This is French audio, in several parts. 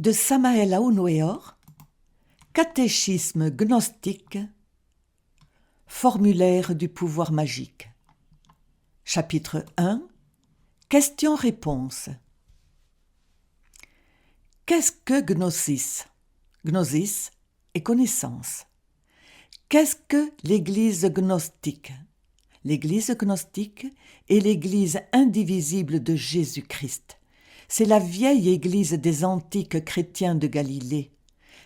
de Samael Aounouéor, Catéchisme gnostique, Formulaire du pouvoir magique. Chapitre 1. Questions-réponses. Qu'est-ce que gnosis? Gnosis est connaissance. Qu'est-ce que l'Église gnostique? L'Église gnostique est l'Église indivisible de Jésus-Christ. C'est la vieille Église des antiques chrétiens de Galilée.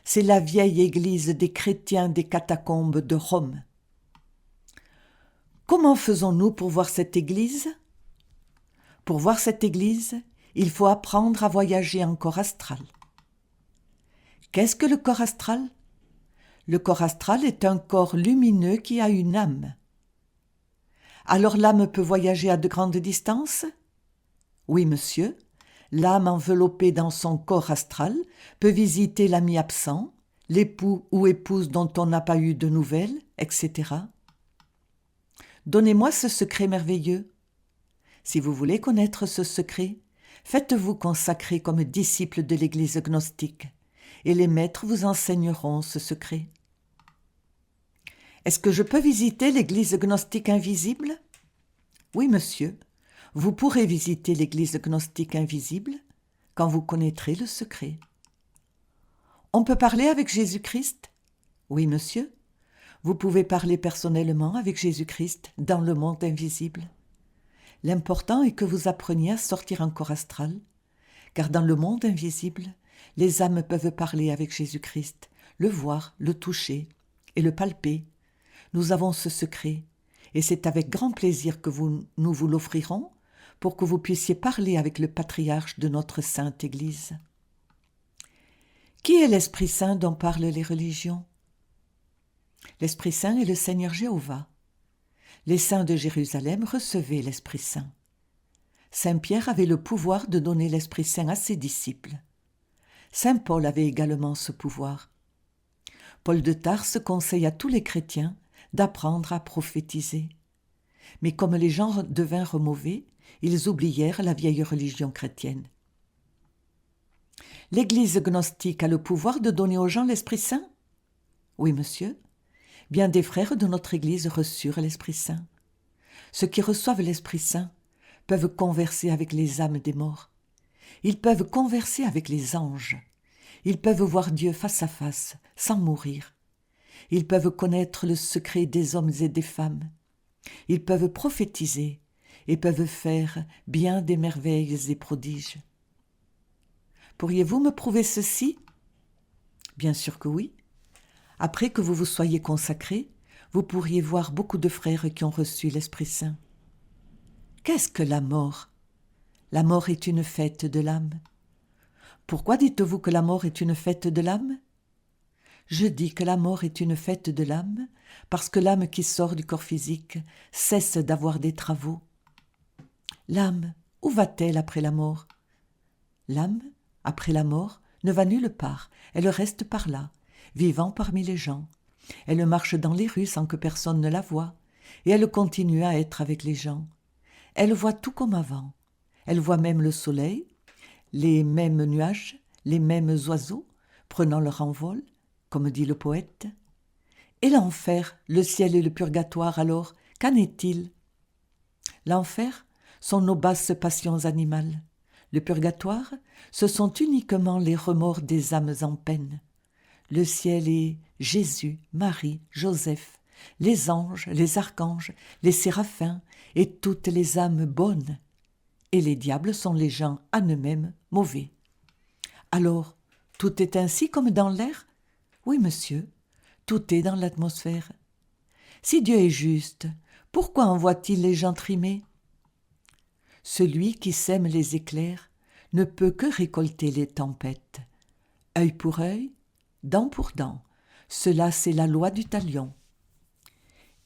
C'est la vieille Église des chrétiens des catacombes de Rome. Comment faisons-nous pour voir cette Église? Pour voir cette Église, il faut apprendre à voyager en corps astral. Qu'est-ce que le corps astral? Le corps astral est un corps lumineux qui a une âme. Alors l'âme peut voyager à de grandes distances? Oui, monsieur. L'âme enveloppée dans son corps astral peut visiter l'ami absent, l'époux ou épouse dont on n'a pas eu de nouvelles, etc. Donnez-moi ce secret merveilleux. Si vous voulez connaître ce secret, faites-vous consacrer comme disciple de l'Église gnostique, et les maîtres vous enseigneront ce secret. Est-ce que je peux visiter l'Église gnostique invisible? Oui, monsieur. Vous pourrez visiter l'Église gnostique invisible quand vous connaîtrez le secret. On peut parler avec Jésus-Christ? Oui, monsieur. Vous pouvez parler personnellement avec Jésus-Christ dans le monde invisible. L'important est que vous appreniez à sortir en corps astral, car dans le monde invisible, les âmes peuvent parler avec Jésus-Christ, le voir, le toucher et le palper. Nous avons ce secret, et c'est avec grand plaisir que nous vous l'offrirons pour que vous puissiez parler avec le patriarche de notre Sainte Église. Qui est l'Esprit Saint dont parlent les religions? L'Esprit Saint est le Seigneur Jéhovah. Les saints de Jérusalem recevaient l'Esprit Saint. Saint Pierre avait le pouvoir de donner l'Esprit Saint à ses disciples. Saint Paul avait également ce pouvoir. Paul de Tarse conseille à tous les chrétiens d'apprendre à prophétiser. Mais comme les gens devinrent mauvais, ils oublièrent la vieille religion chrétienne. L'Église gnostique a le pouvoir de donner aux gens l'Esprit Saint? Oui, monsieur. Bien des frères de notre Église reçurent l'Esprit Saint. Ceux qui reçoivent l'Esprit Saint peuvent converser avec les âmes des morts. Ils peuvent converser avec les anges. Ils peuvent voir Dieu face à face, sans mourir. Ils peuvent connaître le secret des hommes et des femmes. Ils peuvent prophétiser et peuvent faire bien des merveilles et prodiges. Pourriez-vous me prouver ceci? Bien sûr que oui. Après que vous vous soyez consacré, vous pourriez voir beaucoup de frères qui ont reçu l'Esprit Saint. Qu'est-ce que la mort? La mort est une fête de l'âme. Pourquoi dites-vous que la mort est une fête de l'âme? Je dis que la mort est une fête de l'âme parce que l'âme qui sort du corps physique cesse d'avoir des travaux. L'âme, où va-t-elle après la mort? L'âme, après la mort, ne va nulle part, elle reste par là, vivant parmi les gens. Elle marche dans les rues sans que personne ne la voie, et elle continue à être avec les gens. Elle voit tout comme avant. Elle voit même le soleil, les mêmes nuages, les mêmes oiseaux, prenant leur envol, comme dit le poète. Et l'enfer, le ciel et le purgatoire, alors, qu'en est-il? L'enfer sont nos basses passions animales. Le purgatoire, ce sont uniquement les remords des âmes en peine. Le ciel est Jésus, Marie, Joseph, les anges, les archanges, les séraphins et toutes les âmes bonnes. Et les diables sont les gens en eux-mêmes mauvais. Alors, tout est ainsi comme dans l'air? Oui, monsieur, tout est dans l'atmosphère. Si Dieu est juste, pourquoi envoie-t-il les gens trimés? Celui qui sème les éclairs ne peut que récolter les tempêtes. Œil pour œil, dent pour dent, cela c'est la loi du talion.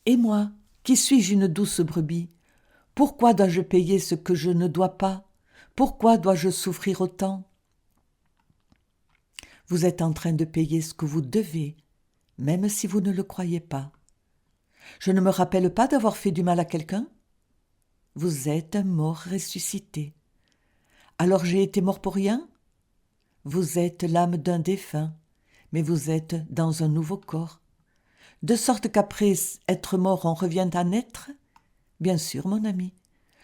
Et moi, qui suis-je une douce brebis, pourquoi dois-je payer ce que je ne dois pas? Pourquoi dois-je souffrir autant? Vous êtes en train de payer ce que vous devez, même si vous ne le croyez pas. Je ne me rappelle pas d'avoir fait du mal à quelqu'un? Vous êtes un mort ressuscité. Alors j'ai été mort pour rien? Vous êtes l'âme d'un défunt, mais vous êtes dans un nouveau corps. De sorte qu'après être mort, on revient à naître ? Bien sûr, mon ami,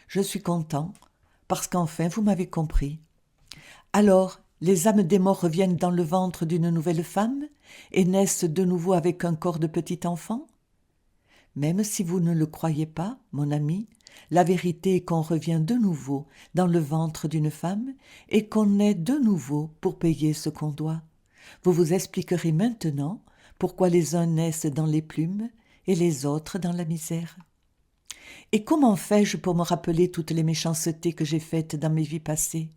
je suis content, parce qu'enfin vous m'avez compris. Alors, les âmes des morts reviennent dans le ventre d'une nouvelle femme et naissent de nouveau avec un corps de petit enfant ? Même si vous ne le croyez pas, mon ami, la vérité est qu'on revient de nouveau dans le ventre d'une femme et qu'on naît de nouveau pour payer ce qu'on doit. Vous vous expliquerez maintenant pourquoi les uns naissent dans les plumes et les autres dans la misère. Et comment fais-je pour me rappeler toutes les méchancetés que j'ai faites dans mes vies passées ?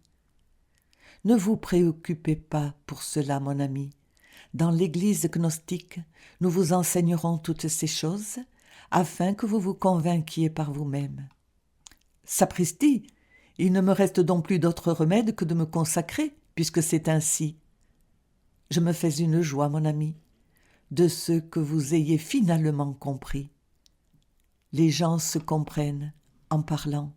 Ne vous préoccupez pas pour cela, mon ami. Dans l'Église gnostique, nous vous enseignerons toutes ces choses afin que vous vous convainquiez par vous-même. Sapristi, il ne me reste donc plus d'autre remède que de me consacrer, puisque c'est ainsi. Je me fais une joie, mon ami, de ce que vous ayez finalement compris. Les gens se comprennent en parlant.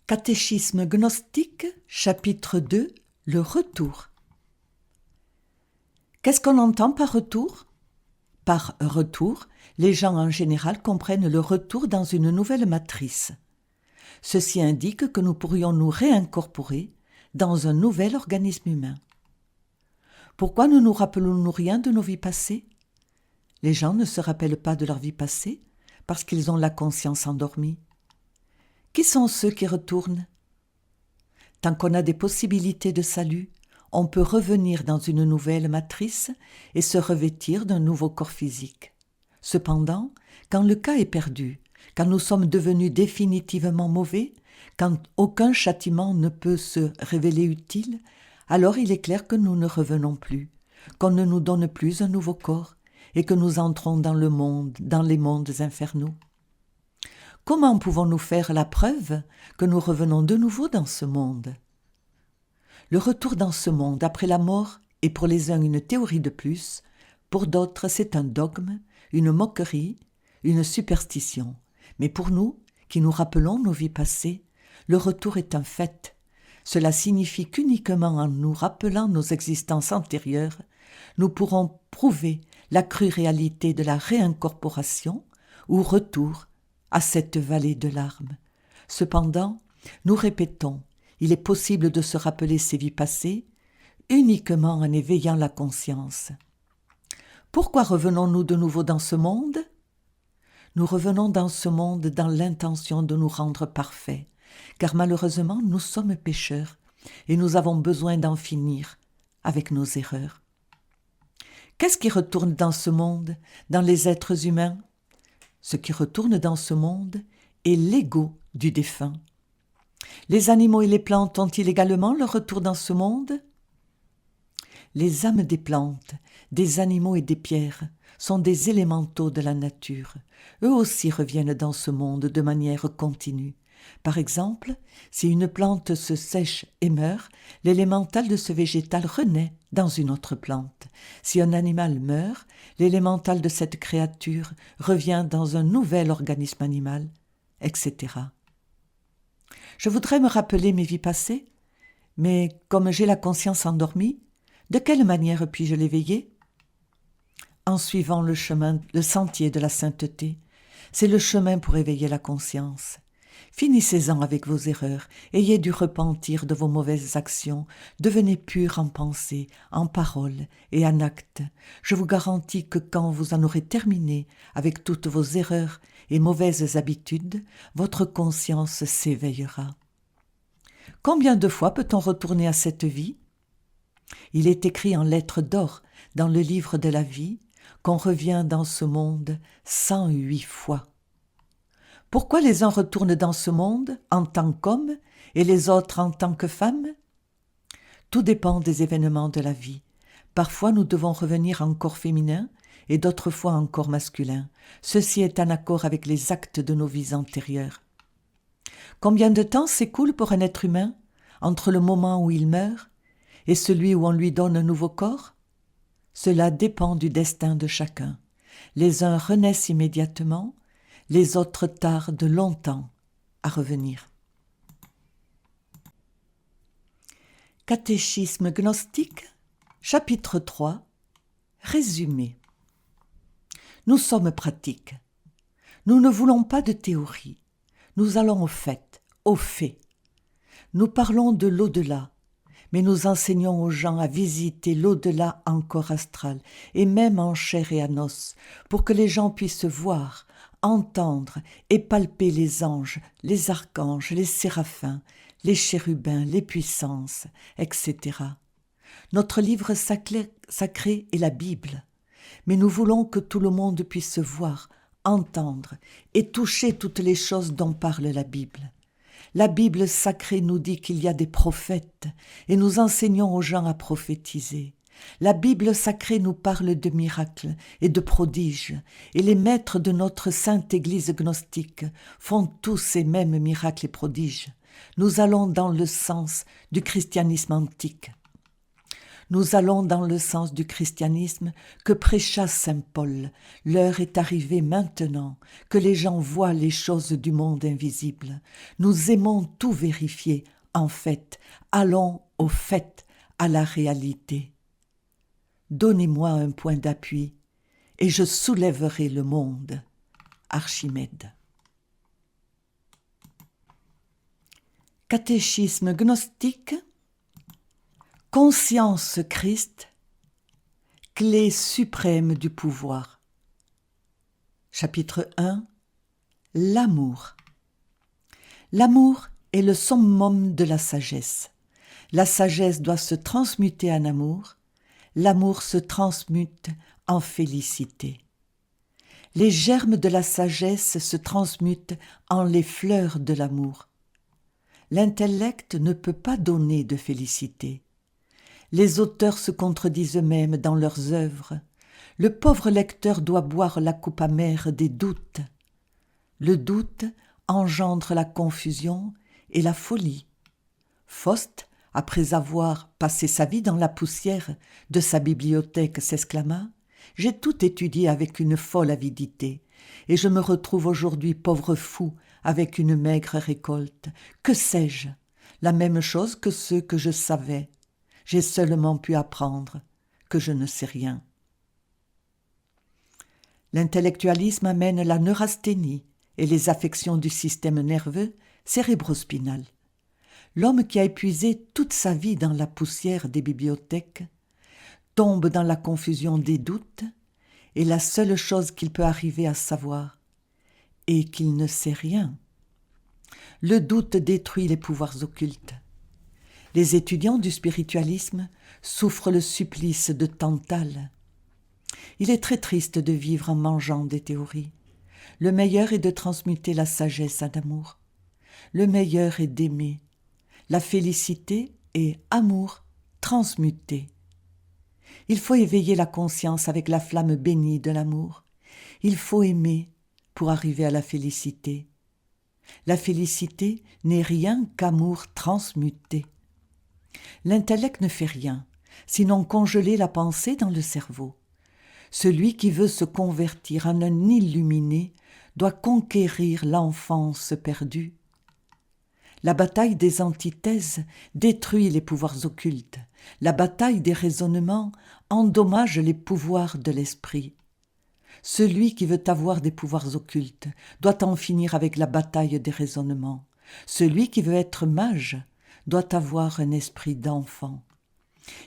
Catéchisme gnostique, chapitre 2, le retour. Qu'est-ce qu'on entend par retour ? Par retour, les gens en général comprennent le retour dans une nouvelle matrice. Ceci indique que nous pourrions nous réincorporer dans un nouvel organisme humain. Pourquoi ne nous rappelons-nous rien de nos vies passées ? Les gens ne se rappellent pas de leur vie passée parce qu'ils ont la conscience endormie. Qui sont ceux qui retournent ? Tant qu'on a des possibilités de salut, on peut revenir dans une nouvelle matrice et se revêtir d'un nouveau corps physique. Cependant, quand le cas est perdu, quand nous sommes devenus définitivement mauvais, quand aucun châtiment ne peut se révéler utile, alors il est clair que nous ne revenons plus, qu'on ne nous donne plus un nouveau corps et que nous entrons dans le monde, dans les mondes infernaux. Comment pouvons-nous faire la preuve que nous revenons de nouveau dans ce monde ? Le retour dans ce monde après la mort est pour les uns une théorie de plus, pour d'autres c'est un dogme, une moquerie, une superstition. Mais pour nous, qui nous rappelons nos vies passées, le retour est un fait. Cela signifie qu'uniquement en nous rappelant nos existences antérieures, nous pourrons prouver la crue réalité de la réincorporation ou retour à cette vallée de larmes. Cependant, nous répétons, il est possible de se rappeler ses vies passées uniquement en éveillant la conscience. Pourquoi revenons-nous de nouveau dans ce monde ? Nous revenons dans ce monde dans l'intention de nous rendre parfaits, car malheureusement nous sommes pécheurs et nous avons besoin d'en finir avec nos erreurs. Qu'est-ce qui retourne dans ce monde, dans les êtres humains ? Ce qui retourne dans ce monde est l'ego du défunt. Les animaux et les plantes ont-ils également leur retour dans ce monde ? Les âmes des plantes, des animaux et des pierres sont des élémentaux de la nature. Eux aussi reviennent dans ce monde de manière continue. Par exemple, si une plante se sèche et meurt, l'élémental de ce végétal renaît dans une autre plante. Si un animal meurt, l'élémental de cette créature revient dans un nouvel organisme animal, etc. Je voudrais me rappeler mes vies passées, mais comme j'ai la conscience endormie, de quelle manière puis-je l'éveiller ? En suivant le sentier de la sainteté. C'est le chemin pour éveiller la conscience. Finissez-en avec vos erreurs, ayez du repentir de vos mauvaises actions, devenez purs en pensée, en parole et en acte. Je vous garantis que quand vous en aurez terminé avec toutes vos erreurs et mauvaises habitudes, votre conscience s'éveillera. Combien de fois peut-on retourner à cette vie ? Il est écrit en lettres d'or dans le livre de la vie qu'on revient dans ce monde 108 fois. Pourquoi les uns retournent dans ce monde en tant qu'hommes et les autres en tant que femmes ? Tout dépend des événements de la vie. Parfois nous devons revenir en corps féminin et d'autres fois en corps masculin. Ceci est en accord avec les actes de nos vies antérieures. Combien de temps s'écoule pour un être humain entre le moment où il meurt et celui où on lui donne un nouveau corps ? Cela dépend du destin de chacun. Les uns renaissent immédiatement, les autres tardent longtemps à revenir. Catéchisme gnostique, chapitre 3, résumé. Nous sommes pratiques. Nous ne voulons pas de théorie. Nous allons au fait, aux faits. Nous parlons de l'au-delà, mais nous enseignons aux gens à visiter l'au-delà encore astral, et même en chair et en os, pour que les gens puissent voir, entendre et palper les anges, les archanges, les séraphins, les chérubins, les puissances, etc. Notre livre sacré est la Bible, mais nous voulons que tout le monde puisse voir, entendre et toucher toutes les choses dont parle la Bible. La Bible sacrée nous dit qu'il y a des prophètes et nous enseignons aux gens à prophétiser. La Bible sacrée nous parle de miracles et de prodiges, et les maîtres de notre sainte Église gnostique font tous ces mêmes miracles et prodiges. Nous allons dans le sens du christianisme antique. Nous allons dans le sens du christianisme que prêcha saint Paul. L'heure est arrivée maintenant que les gens voient les choses du monde invisible. Nous aimons tout vérifier. En fait, allons au fait, à la réalité. Donnez-moi un point d'appui et je soulèverai le monde. Archimède. Catéchisme gnostique. Conscience Christ, clé suprême du pouvoir. Chapitre 1. L'amour. L'amour est le summum de la sagesse. La sagesse doit se transmuter en amour. L'amour se transmute en félicité. Les germes de la sagesse se transmutent en les fleurs de l'amour. L'intellect ne peut pas donner de félicité. Les auteurs se contredisent eux-mêmes dans leurs œuvres. Le pauvre lecteur doit boire la coupe amère des doutes. Le doute engendre la confusion et la folie. Faust, après avoir passé sa vie dans la poussière de sa bibliothèque, s'exclama « J'ai tout étudié avec une folle avidité, et je me retrouve aujourd'hui pauvre fou avec une maigre récolte. Que sais-je ? La même chose que ceux que je savais. J'ai seulement pu apprendre que je ne sais rien. » L'intellectualisme amène la neurasthénie et les affections du système nerveux cérébrospinal. L'homme qui a épuisé toute sa vie dans la poussière des bibliothèques tombe dans la confusion des doutes et la seule chose qu'il peut arriver à savoir est qu'il ne sait rien. Le doute détruit les pouvoirs occultes. Les étudiants du spiritualisme souffrent le supplice de Tantale. Il est très triste de vivre en mangeant des théories. Le meilleur est de transmuter la sagesse en amour. Le meilleur est d'aimer. La félicité est amour transmuté. Il faut éveiller la conscience avec la flamme bénie de l'amour. Il faut aimer pour arriver à la félicité. La félicité n'est rien qu'amour transmuté. L'intellect ne fait rien, sinon congeler la pensée dans le cerveau. Celui qui veut se convertir en un illuminé doit conquérir l'enfance perdue. La bataille des antithèses détruit les pouvoirs occultes. La bataille des raisonnements endommage les pouvoirs de l'esprit. Celui qui veut avoir des pouvoirs occultes doit en finir avec la bataille des raisonnements. Celui qui veut être mage doit avoir un esprit d'enfant.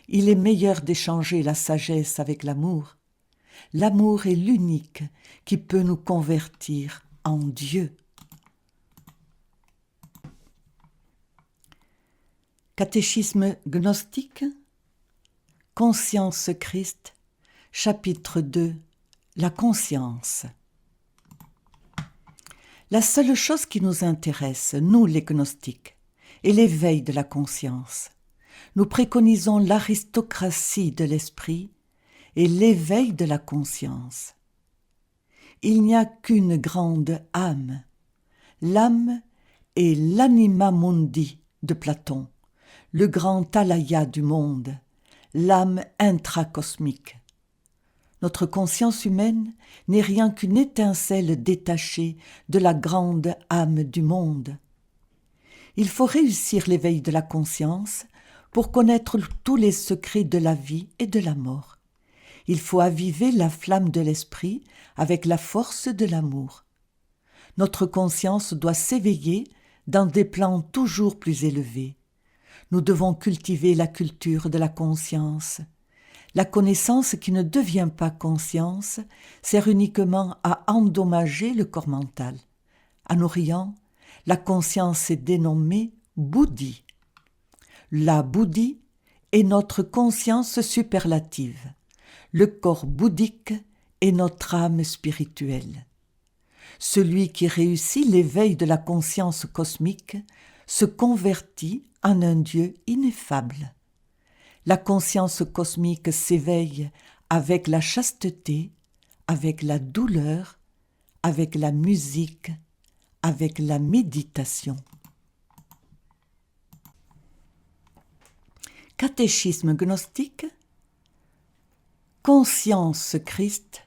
Il est meilleur d'échanger la sagesse avec l'amour. L'amour est l'unique qui peut nous convertir en Dieu. Catéchisme gnostique, Conscience Christ, chapitre 2, la conscience. La seule chose qui nous intéresse, nous les gnostiques, est l'éveil de la conscience. Nous préconisons l'aristocratie de l'esprit et l'éveil de la conscience. Il n'y a qu'une grande âme. L'âme est l'anima mundi de Platon, le grand alaya du monde, l'âme intracosmique. Notre conscience humaine n'est rien qu'une étincelle détachée de la grande âme du monde. Il faut réussir l'éveil de la conscience pour connaître tous les secrets de la vie et de la mort. Il faut aviver la flamme de l'esprit avec la force de l'amour. Notre conscience doit s'éveiller dans des plans toujours plus élevés. Nous devons cultiver la culture de la conscience. La connaissance qui ne devient pas conscience sert uniquement à endommager le corps mental. En Orient, la conscience est dénommée Bouddhi. La Bouddhi est notre conscience superlative. Le corps bouddhique est notre âme spirituelle. Celui qui réussit l'éveil de la conscience cosmique se convertit en un Dieu ineffable. La conscience cosmique s'éveille avec la chasteté, avec la douleur, avec la musique, avec la méditation. Catéchisme gnostique, Conscience Christ,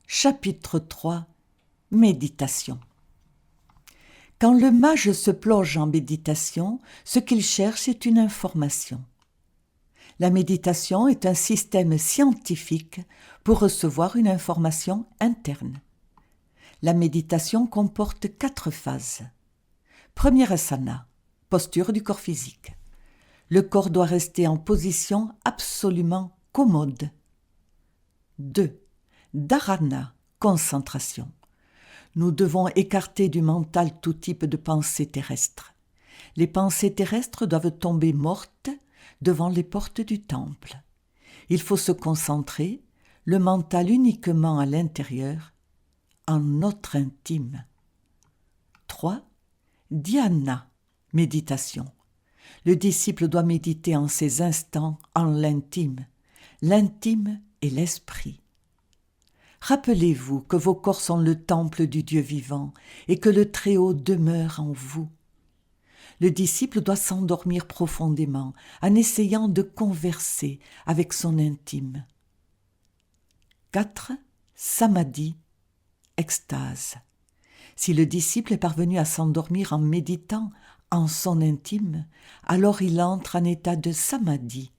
chapitre 3, Méditation. Quand le mage se plonge en méditation, ce qu'il cherche est une information. La méditation est un système scientifique pour recevoir une information interne. La méditation comporte 4 phases. Première asana, posture du corps physique. Le corps doit rester en position absolument commode. 2. Dharana, concentration. Nous devons écarter du mental tout type de pensées terrestres. Les pensées terrestres doivent tomber mortes devant les portes du temple. Il faut se concentrer, le mental uniquement à l'intérieur, en notre intime. 3. Dhyana, méditation. Le disciple doit méditer en ces instants en l'intime. L'intime est l'esprit. Rappelez-vous que vos corps sont le temple du Dieu vivant et que le Très-Haut demeure en vous. Le disciple doit s'endormir profondément en essayant de converser avec son intime. 4. Samadhi, extase. Si le disciple est parvenu à s'endormir en méditant en son intime, alors il entre en état de samadhi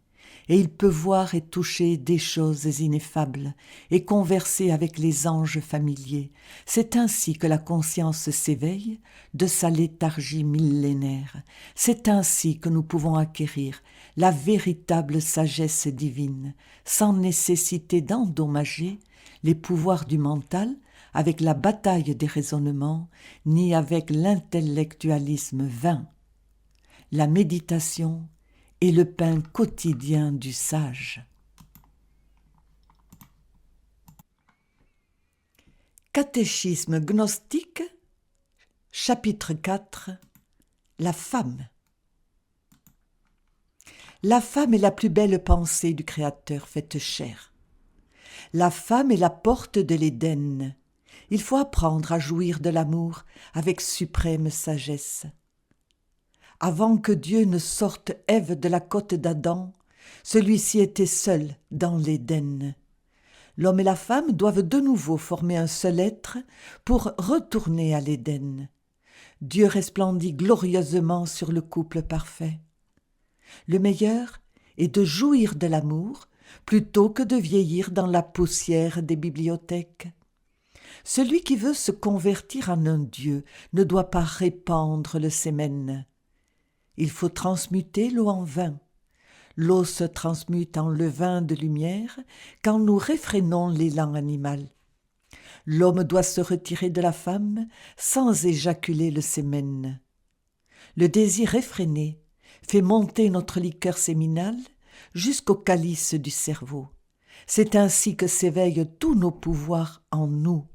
et il peut voir et toucher des choses ineffables et converser avec les anges familiers. C'est ainsi que la conscience s'éveille de sa léthargie millénaire. C'est ainsi que nous pouvons acquérir la véritable sagesse divine, sans nécessité d'endommager les pouvoirs du mental avec la bataille des raisonnements, ni avec l'intellectualisme vain. La méditation est le pain quotidien du sage. Catéchisme gnostique, chapitre 4, La femme. La femme est la plus belle pensée du Créateur faite chair. La femme est la porte de l'Éden. Il faut apprendre à jouir de l'amour avec suprême sagesse. Avant que Dieu ne sorte Ève de la côte d'Adam, celui-ci était seul dans l'Éden. L'homme et la femme doivent de nouveau former un seul être pour retourner à l'Éden. Dieu resplendit glorieusement sur le couple parfait. Le meilleur est de jouir de l'amour plutôt que de vieillir dans la poussière des bibliothèques. Celui qui veut se convertir en un Dieu ne doit pas répandre le sémen. Il faut transmuter l'eau en vin. L'eau se transmute en levain de lumière quand nous réfrénons l'élan animal. L'homme doit se retirer de la femme sans éjaculer le sémen. Le désir effréné fait monter notre liqueur séminale jusqu'au calice du cerveau. C'est ainsi que s'éveillent tous nos pouvoirs en nous.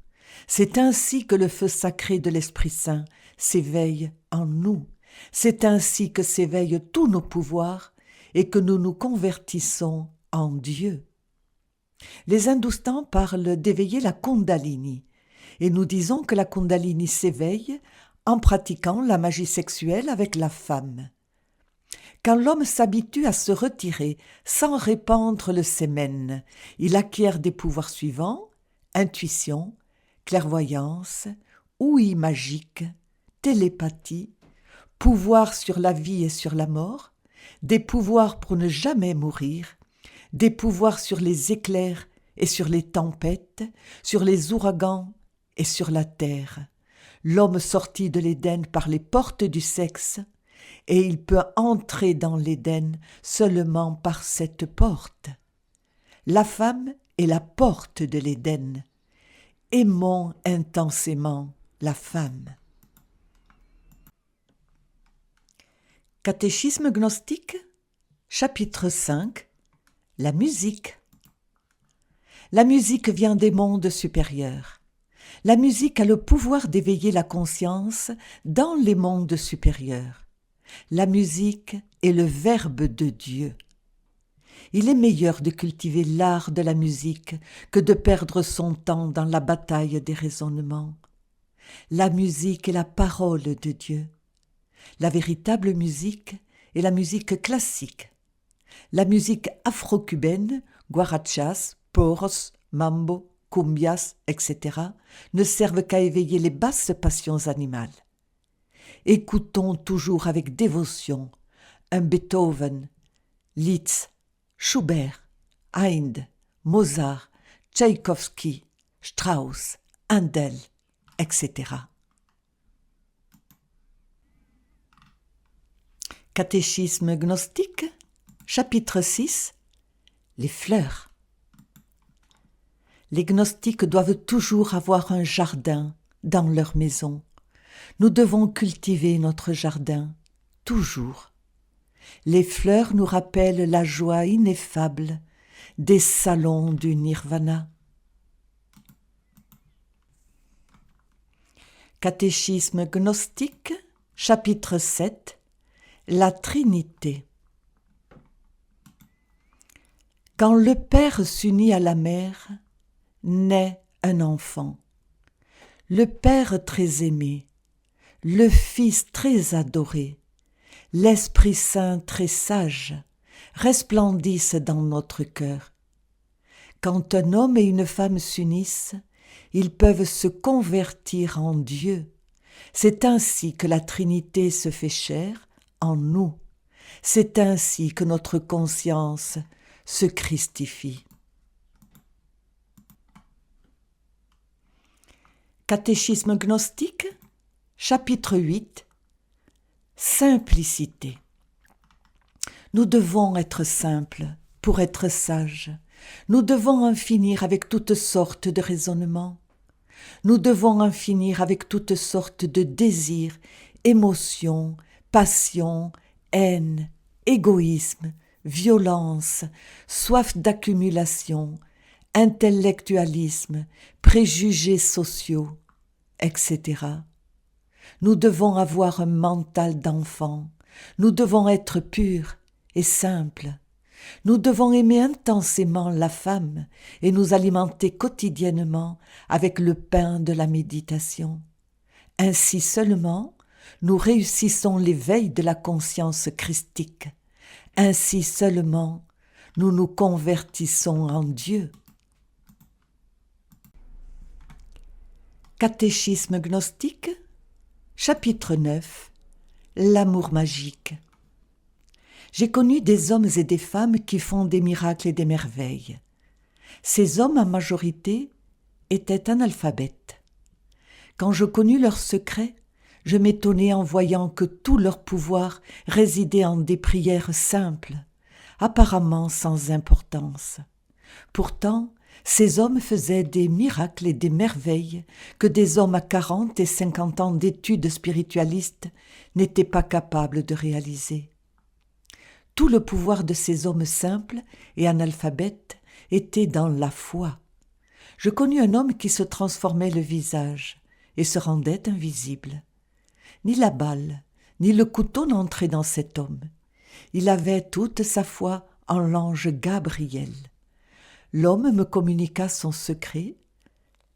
C'est ainsi que le feu sacré de l'Esprit Saint s'éveille en nous. C'est ainsi que s'éveillent tous nos pouvoirs et que nous nous convertissons en Dieu. Les Hindoustands parlent d'éveiller la Kundalini et nous disons que la Kundalini s'éveille en pratiquant la magie sexuelle avec la femme. Quand l'homme s'habitue à se retirer sans répandre le sémen, il acquiert des pouvoirs suivants: intuition, clairvoyance, ouïe magique, télépathie, pouvoir sur la vie et sur la mort, des pouvoirs pour ne jamais mourir, des pouvoirs sur les éclairs et sur les tempêtes, sur les ouragans et sur la terre. L'homme sortit de l'Éden par les portes du sexe, et il peut entrer dans l'Éden seulement par cette porte. La femme est la porte de l'Éden. Aimons intensément la femme. Catéchisme gnostique, chapitre 5. La musique. La musique vient des mondes supérieurs. La musique a le pouvoir d'éveiller la conscience dans les mondes supérieurs. La musique est le Verbe de Dieu. Il est meilleur de cultiver l'art de la musique que de perdre son temps dans la bataille des raisonnements. La musique est la parole de Dieu. La véritable musique est la musique classique. La musique afro-cubaine, guarachas, poros, mambo, cumbias, etc., ne servent qu'à éveiller les basses passions animales. Écoutons toujours avec dévotion un Beethoven, Liszt, Schubert, Haydn, Mozart, Tchaïkovski, Strauss, Handel, etc. Catéchisme gnostique, chapitre 6. Les fleurs. Les gnostiques doivent toujours avoir un jardin dans leur maison. Nous devons cultiver notre jardin, toujours. Les fleurs nous rappellent la joie ineffable des salons du nirvana. Catéchisme gnostique, chapitre 7. La Trinité. Quand le Père s'unit à la Mère, naît un enfant. Le Père très aimé, le Fils très adoré, l'Esprit Saint très sage, resplendissent dans notre cœur. Quand un homme et une femme s'unissent, ils peuvent se convertir en Dieu. C'est ainsi que la Trinité se fait chair en nous. C'est ainsi que notre conscience se christifie. Catéchisme gnostique, chapitre 8. Simplicité. Nous devons être simples pour être sages. Nous devons en finir avec toutes sortes de raisonnements. Nous devons en finir avec toutes sortes de désirs, émotions, passions, haine, égoïsme, violence, soif d'accumulation, intellectualisme, préjugés sociaux, etc. Nous devons avoir un mental d'enfant. Nous devons être purs et simples. Nous devons aimer intensément la femme et nous alimenter quotidiennement avec le pain de la méditation. Ainsi seulement, nous réussissons l'éveil de la conscience christique. Ainsi seulement, nous nous convertissons en Dieu. Catéchisme gnostique, chapitre 9. L'amour magique. J'ai connu des hommes et des femmes qui font des miracles et des merveilles. Ces hommes, en majorité, étaient analphabètes. Quand je connus leurs secrets, je m'étonnai en voyant que tout leur pouvoir résidait en des prières simples, apparemment sans importance. Pourtant, ces hommes faisaient des miracles et des merveilles que des hommes à 40 et 50 ans d'études spiritualistes n'étaient pas capables de réaliser. Tout le pouvoir de ces hommes simples et analphabètes était dans la foi. Je connus un homme qui se transformait le visage et se rendait invisible. Ni la balle, ni le couteau n'entraient dans cet homme. Il avait toute sa foi en l'ange Gabriel. L'homme me communiqua son secret.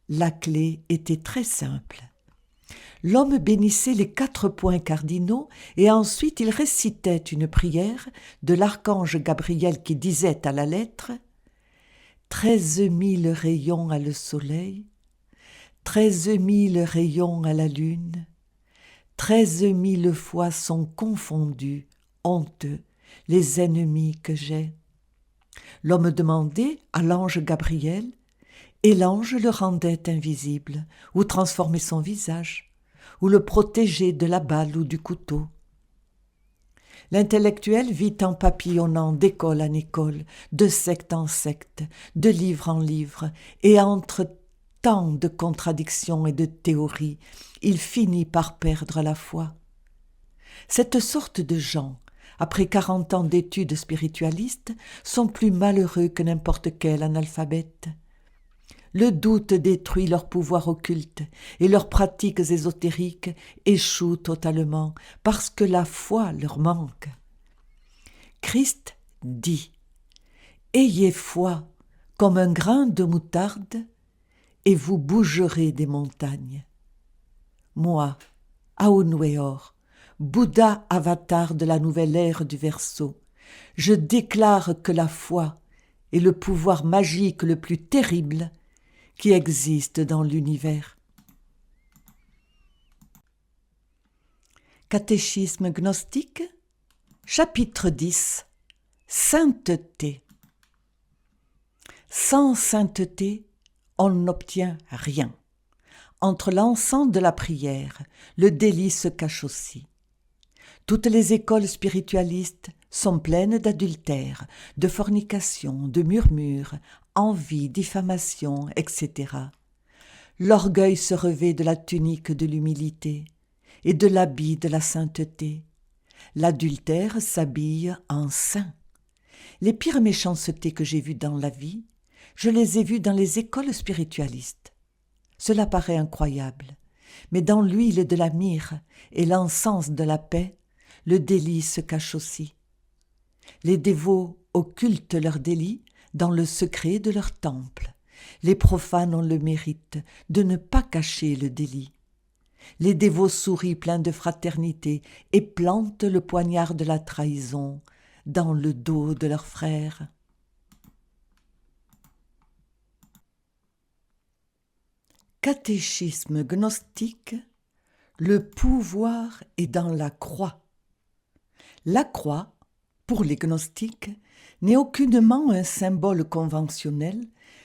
La clé était très simple. L'homme bénissait les 4 points cardinaux et ensuite il récitait une prière de l'archange Gabriel qui disait à la lettre « 13 000 rayons à le soleil, 13 000 rayons à la lune, 13 000 fois sont confondus, honteux, les ennemis que j'ai. L'homme demandait à l'ange Gabriel, et l'ange le rendait invisible, ou transformait son visage, ou le protégeait de la balle ou du couteau. L'intellectuel vit en papillonnant d'école en école, de secte en secte, de livre en livre, et entre tant de contradictions et de théories, il finit par perdre la foi. Cette sorte de gens, après 40 ans d'études spiritualistes, sont plus malheureux que n'importe quel analphabète. Le doute détruit leur pouvoir occulte et leurs pratiques ésotériques échouent totalement parce que la foi leur manque. Christ dit « Ayez foi comme un grain de moutarde et vous bougerez des montagnes. » Moi, Aunweor, Bouddha avatar de la nouvelle ère du Verseau, je déclare que la foi est le pouvoir magique le plus terrible qui existe dans l'univers. Catéchisme gnostique, chapitre 10. Sainteté. Sans sainteté, on n'obtient rien. Entre l'encens de la prière, le délit se cache aussi. Toutes les écoles spiritualistes sont pleines d'adultère, de fornication, de murmures, envie, diffamation, etc. L'orgueil se revêt de la tunique de l'humilité et de l'habit de la sainteté. L'adultère s'habille en saint. Les pires méchancetés que j'ai vues dans la vie, je les ai vues dans les écoles spiritualistes. Cela paraît incroyable, mais dans l'huile de la myrrhe et l'encens de la paix, le délit se cache aussi. Les dévots occultent leur délit dans le secret de leur temple. Les profanes ont le mérite de ne pas cacher le délit. Les dévots sourient pleins de fraternité et plantent le poignard de la trahison dans le dos de leurs frères. Catéchisme gnostique, le pouvoir est dans la croix. La croix, pour les gnostiques, n'est aucunement un symbole conventionnel,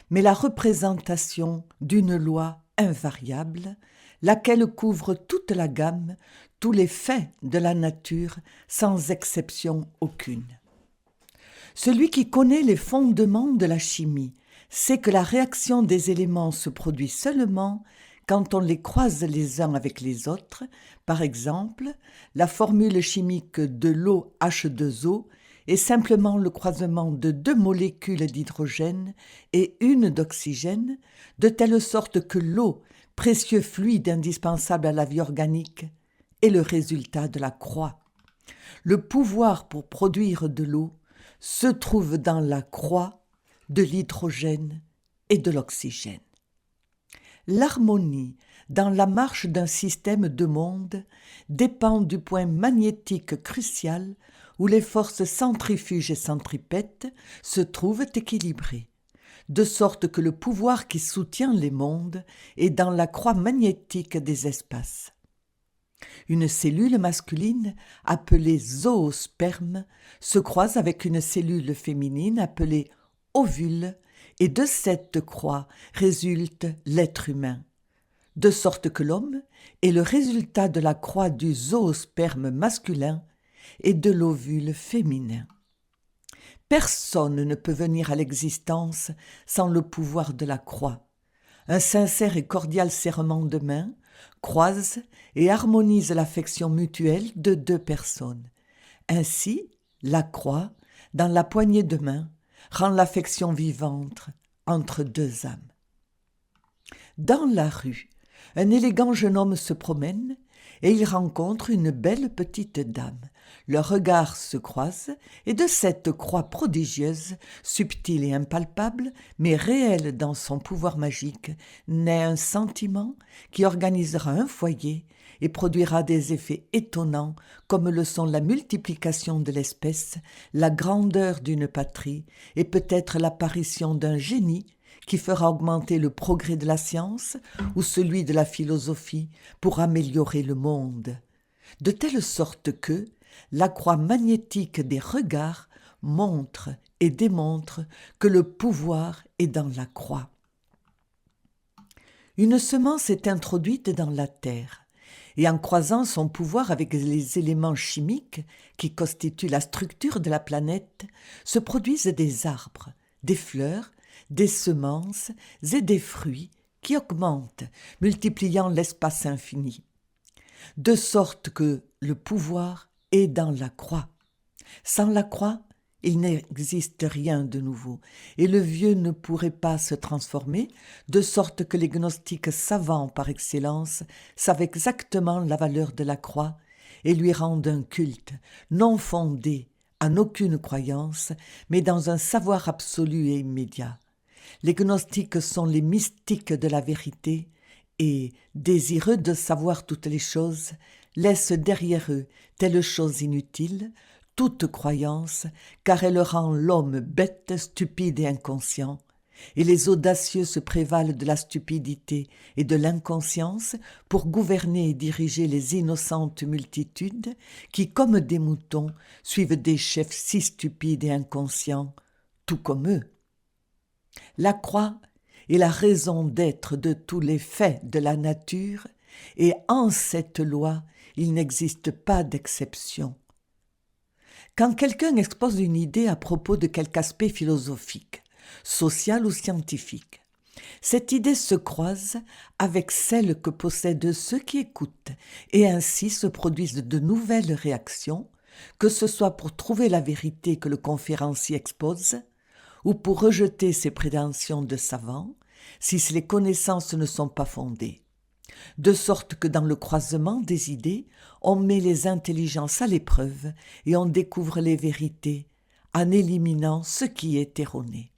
mais la représentation d'une loi invariable, laquelle couvre toute la gamme, tous les faits de la nature, sans exception aucune. Celui qui connaît les fondements de la chimie sait que la réaction des éléments se produit seulement quand on les croise les uns avec les autres. Par exemple, la formule chimique de l'eau H2O est simplement le croisement de 2 molécules d'hydrogène et une d'oxygène, de telle sorte que l'eau, précieux fluide indispensable à la vie organique, est le résultat de la croix. Le pouvoir pour produire de l'eau se trouve dans la croix de l'hydrogène et de l'oxygène. L'harmonie dans la marche d'un système de monde dépend du point magnétique crucial où les forces centrifuges et centripètes se trouvent équilibrées, de sorte que le pouvoir qui soutient les mondes est dans la croix magnétique des espaces. Une cellule masculine appelée zoosperme se croise avec une cellule féminine appelée ovule, et de cette croix résulte l'être humain, de sorte que l'homme est le résultat de la croix du zoosperme masculin et de l'ovule féminin. Personne ne peut venir à l'existence sans le pouvoir de la croix. Un sincère et cordial serrement de main croise et harmonise l'affection mutuelle de 2 personnes. Ainsi, la croix, dans la poignée de main, rend l'affection vivante entre 2 âmes. Dans la rue, un élégant jeune homme se promène et il rencontre une belle petite dame. Leurs regards se croisent et de cette croix prodigieuse, subtile et impalpable, mais réelle dans son pouvoir magique, naît un sentiment qui organisera un foyer et produira des effets étonnants comme le sont la multiplication de l'espèce, la grandeur d'une patrie et peut-être l'apparition d'un génie qui fera augmenter le progrès de la science ou celui de la philosophie pour améliorer le monde, de telle sorte que, la croix magnétique des regards montre et démontre que le pouvoir est dans la croix. Une semence est introduite dans la terre et en croisant son pouvoir avec les éléments chimiques qui constituent la structure de la planète, se produisent des arbres, des fleurs, des semences et des fruits qui augmentent, multipliant l'espace infini. De sorte que le pouvoir est dans la croix. Sans la croix, il n'existe rien de nouveau, et le vieux ne pourrait pas se transformer, de sorte que les gnostiques savants par excellence savent exactement la valeur de la croix et lui rendent un culte, non fondé en aucune croyance, mais dans un savoir absolu et immédiat. Les gnostiques sont les mystiques de la vérité et, désireux de savoir toutes les choses, laissent derrière eux telle chose inutile, toute croyance, car elle rend l'homme bête, stupide et inconscient, et les audacieux se prévalent de la stupidité et de l'inconscience pour gouverner et diriger les innocentes multitudes qui, comme des moutons, suivent des chefs si stupides et inconscients, tout comme eux. La croix est la raison d'être de tous les faits de la nature, et en cette loi, il n'existe pas d'exception. Quand quelqu'un expose une idée à propos de quelque aspect philosophique, social ou scientifique, cette idée se croise avec celle que possèdent ceux qui écoutent, et ainsi se produisent de nouvelles réactions, que ce soit pour trouver la vérité que le conférencier expose, ou pour rejeter ses prétentions de savant, si les connaissances ne sont pas fondées. De sorte que dans le croisement des idées, on met les intelligences à l'épreuve et on découvre les vérités en éliminant ce qui est erroné.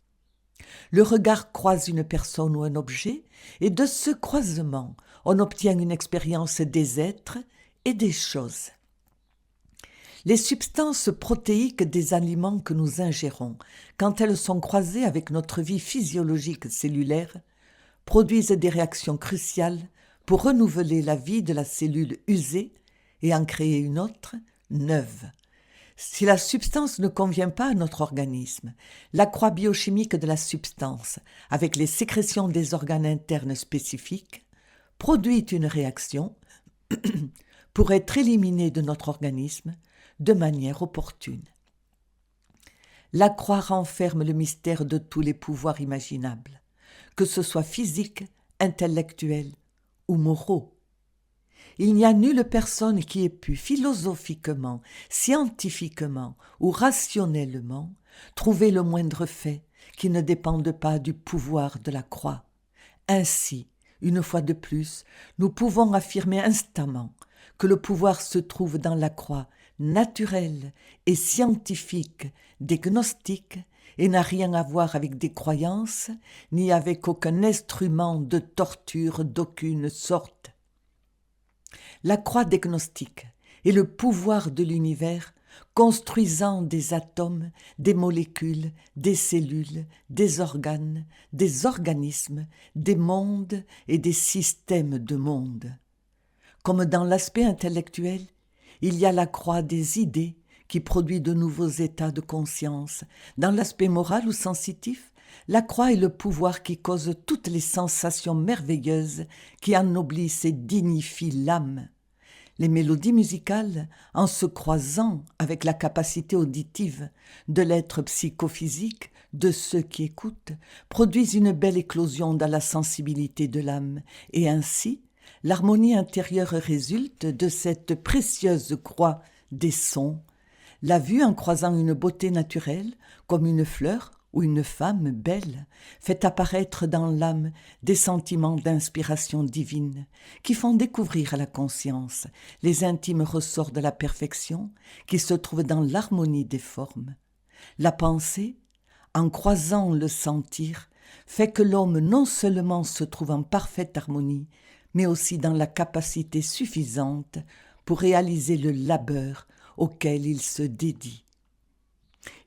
Le regard croise une personne ou un objet et de ce croisement, on obtient une expérience des êtres et des choses. Les substances protéiques des aliments que nous ingérons, quand elles sont croisées avec notre vie physiologique cellulaire, produisent des réactions cruciales pour renouveler la vie de la cellule usée et en créer une autre, neuve. Si la substance ne convient pas à notre organisme, la croix biochimique de la substance, avec les sécrétions des organes internes spécifiques, produit une réaction pour être éliminée de notre organisme de manière opportune. La croix renferme le mystère de tous les pouvoirs imaginables, que ce soit physiques, intellectuels ou moraux. Il n'y a nulle personne qui ait pu philosophiquement, scientifiquement ou rationnellement trouver le moindre fait qui ne dépende pas du pouvoir de la croix. Ainsi, une fois de plus, nous pouvons affirmer instamment que le pouvoir se trouve dans la croix naturelle et scientifique des gnostiques et n'a rien à voir avec des croyances, ni avec aucun instrument de torture d'aucune sorte. La croix des gnostiques est le pouvoir de l'univers construisant des atomes, des molécules, des cellules, des organes, des organismes, des mondes et des systèmes de mondes. Comme dans l'aspect intellectuel, il y a la croix des idées qui produit de nouveaux états de conscience. Dans l'aspect moral ou sensitif, la croix est le pouvoir qui cause toutes les sensations merveilleuses qui ennoblissent et dignifient l'âme. Les mélodies musicales, en se croisant avec la capacité auditive de l'être psychophysique de ceux qui écoutent, produisent une belle éclosion dans la sensibilité de l'âme, et ainsi, l'harmonie intérieure résulte de cette précieuse croix des sons. La vue en croisant une beauté naturelle, comme une fleur ou une femme belle, fait apparaître dans l'âme des sentiments d'inspiration divine qui font découvrir à la conscience les intimes ressorts de la perfection qui se trouvent dans l'harmonie des formes. La pensée, en croisant le sentir, fait que l'homme non seulement se trouve en parfaite harmonie, mais aussi dans la capacité suffisante pour réaliser le labeur auquel il se dédie.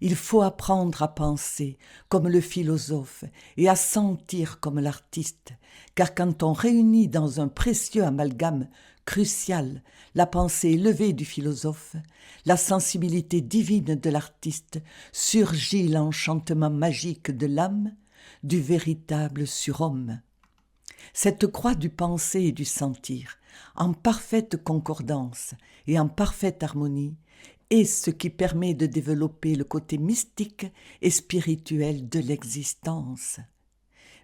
Il faut apprendre à penser comme le philosophe et à sentir comme l'artiste, car quand on réunit dans un précieux amalgame crucial, la pensée élevée du philosophe, la sensibilité divine de l'artiste, surgit l'enchantement magique de l'âme, du véritable surhomme. Cette croix du penser et du sentir, en parfaite concordance et en parfaite harmonie, est ce qui permet de développer le côté mystique et spirituel de l'existence.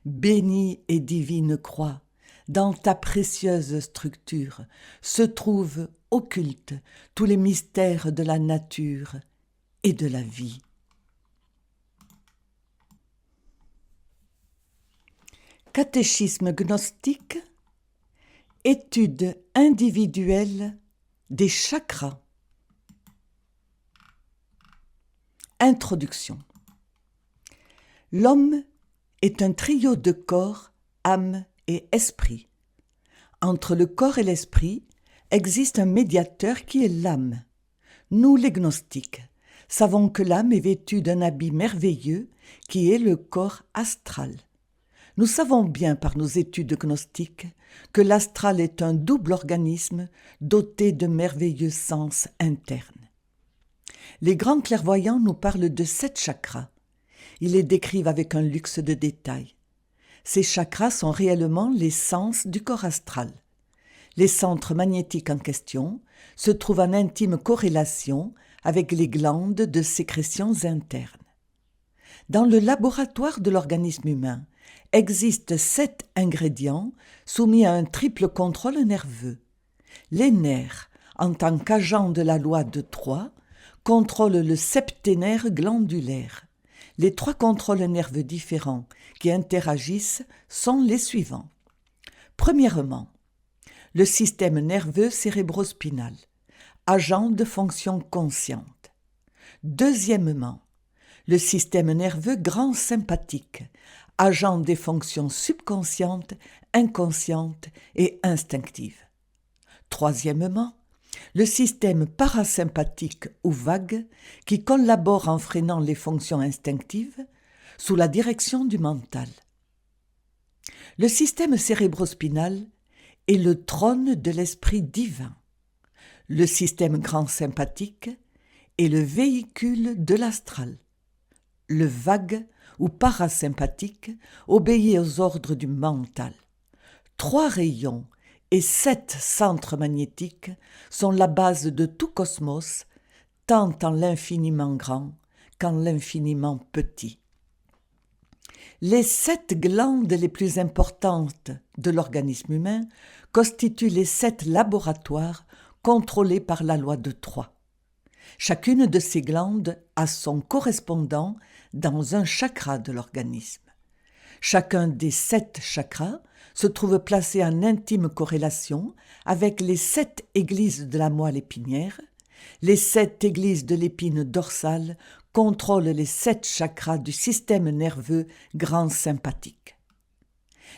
Bénie et divine croix, dans ta précieuse structure se trouvent occultes tous les mystères de la nature et de la vie. Catéchisme gnostique, étude individuelle des chakras. Introduction. L'homme est un trio de corps, âme et esprit. Entre le corps et l'esprit existe un médiateur qui est l'âme. Nous, les gnostiques, savons que l'âme est vêtue d'un habit merveilleux qui est le corps astral. Nous savons bien par nos études gnostiques que l'astral est un double organisme doté de merveilleux sens internes. Les grands clairvoyants nous parlent de 7 chakras. Ils les décrivent avec un luxe de détails. Ces chakras sont réellement les sens du corps astral. Les centres magnétiques en question se trouvent en intime corrélation avec les glandes de sécrétions internes. Dans le laboratoire de l'organisme humain, existent 7 ingrédients soumis à un triple contrôle nerveux. Les nerfs, en tant qu'agents de la loi de Troie, contrôlent le septénaire glandulaire. Les 3 contrôles nerveux différents qui interagissent sont les suivants. Premièrement, le système nerveux cérébrospinal, agent de fonction consciente. Deuxièmement, le système nerveux grand sympathique, agent des fonctions subconscientes, inconscientes et instinctives. Troisièmement, le système parasympathique ou vague qui collabore en freinant les fonctions instinctives sous la direction du mental. Le système cérébrospinal est le trône de l'esprit divin. Le système grand sympathique est le véhicule de l'astral. Le vague ou parasympathique obéit aux ordres du mental. 3 rayons et 7 centres magnétiques sont la base de tout cosmos, tant en l'infiniment grand qu'en l'infiniment petit. Les 7 glandes les plus importantes de l'organisme humain constituent les 7 laboratoires contrôlés par la loi de Troie. Chacune de ces glandes a son correspondant dans un chakra de l'organisme. Chacun des 7 chakras se trouve placé en intime corrélation avec les 7 églises de la moelle épinière. Les 7 églises de l'épine dorsale contrôlent les 7 chakras du système nerveux grand sympathique.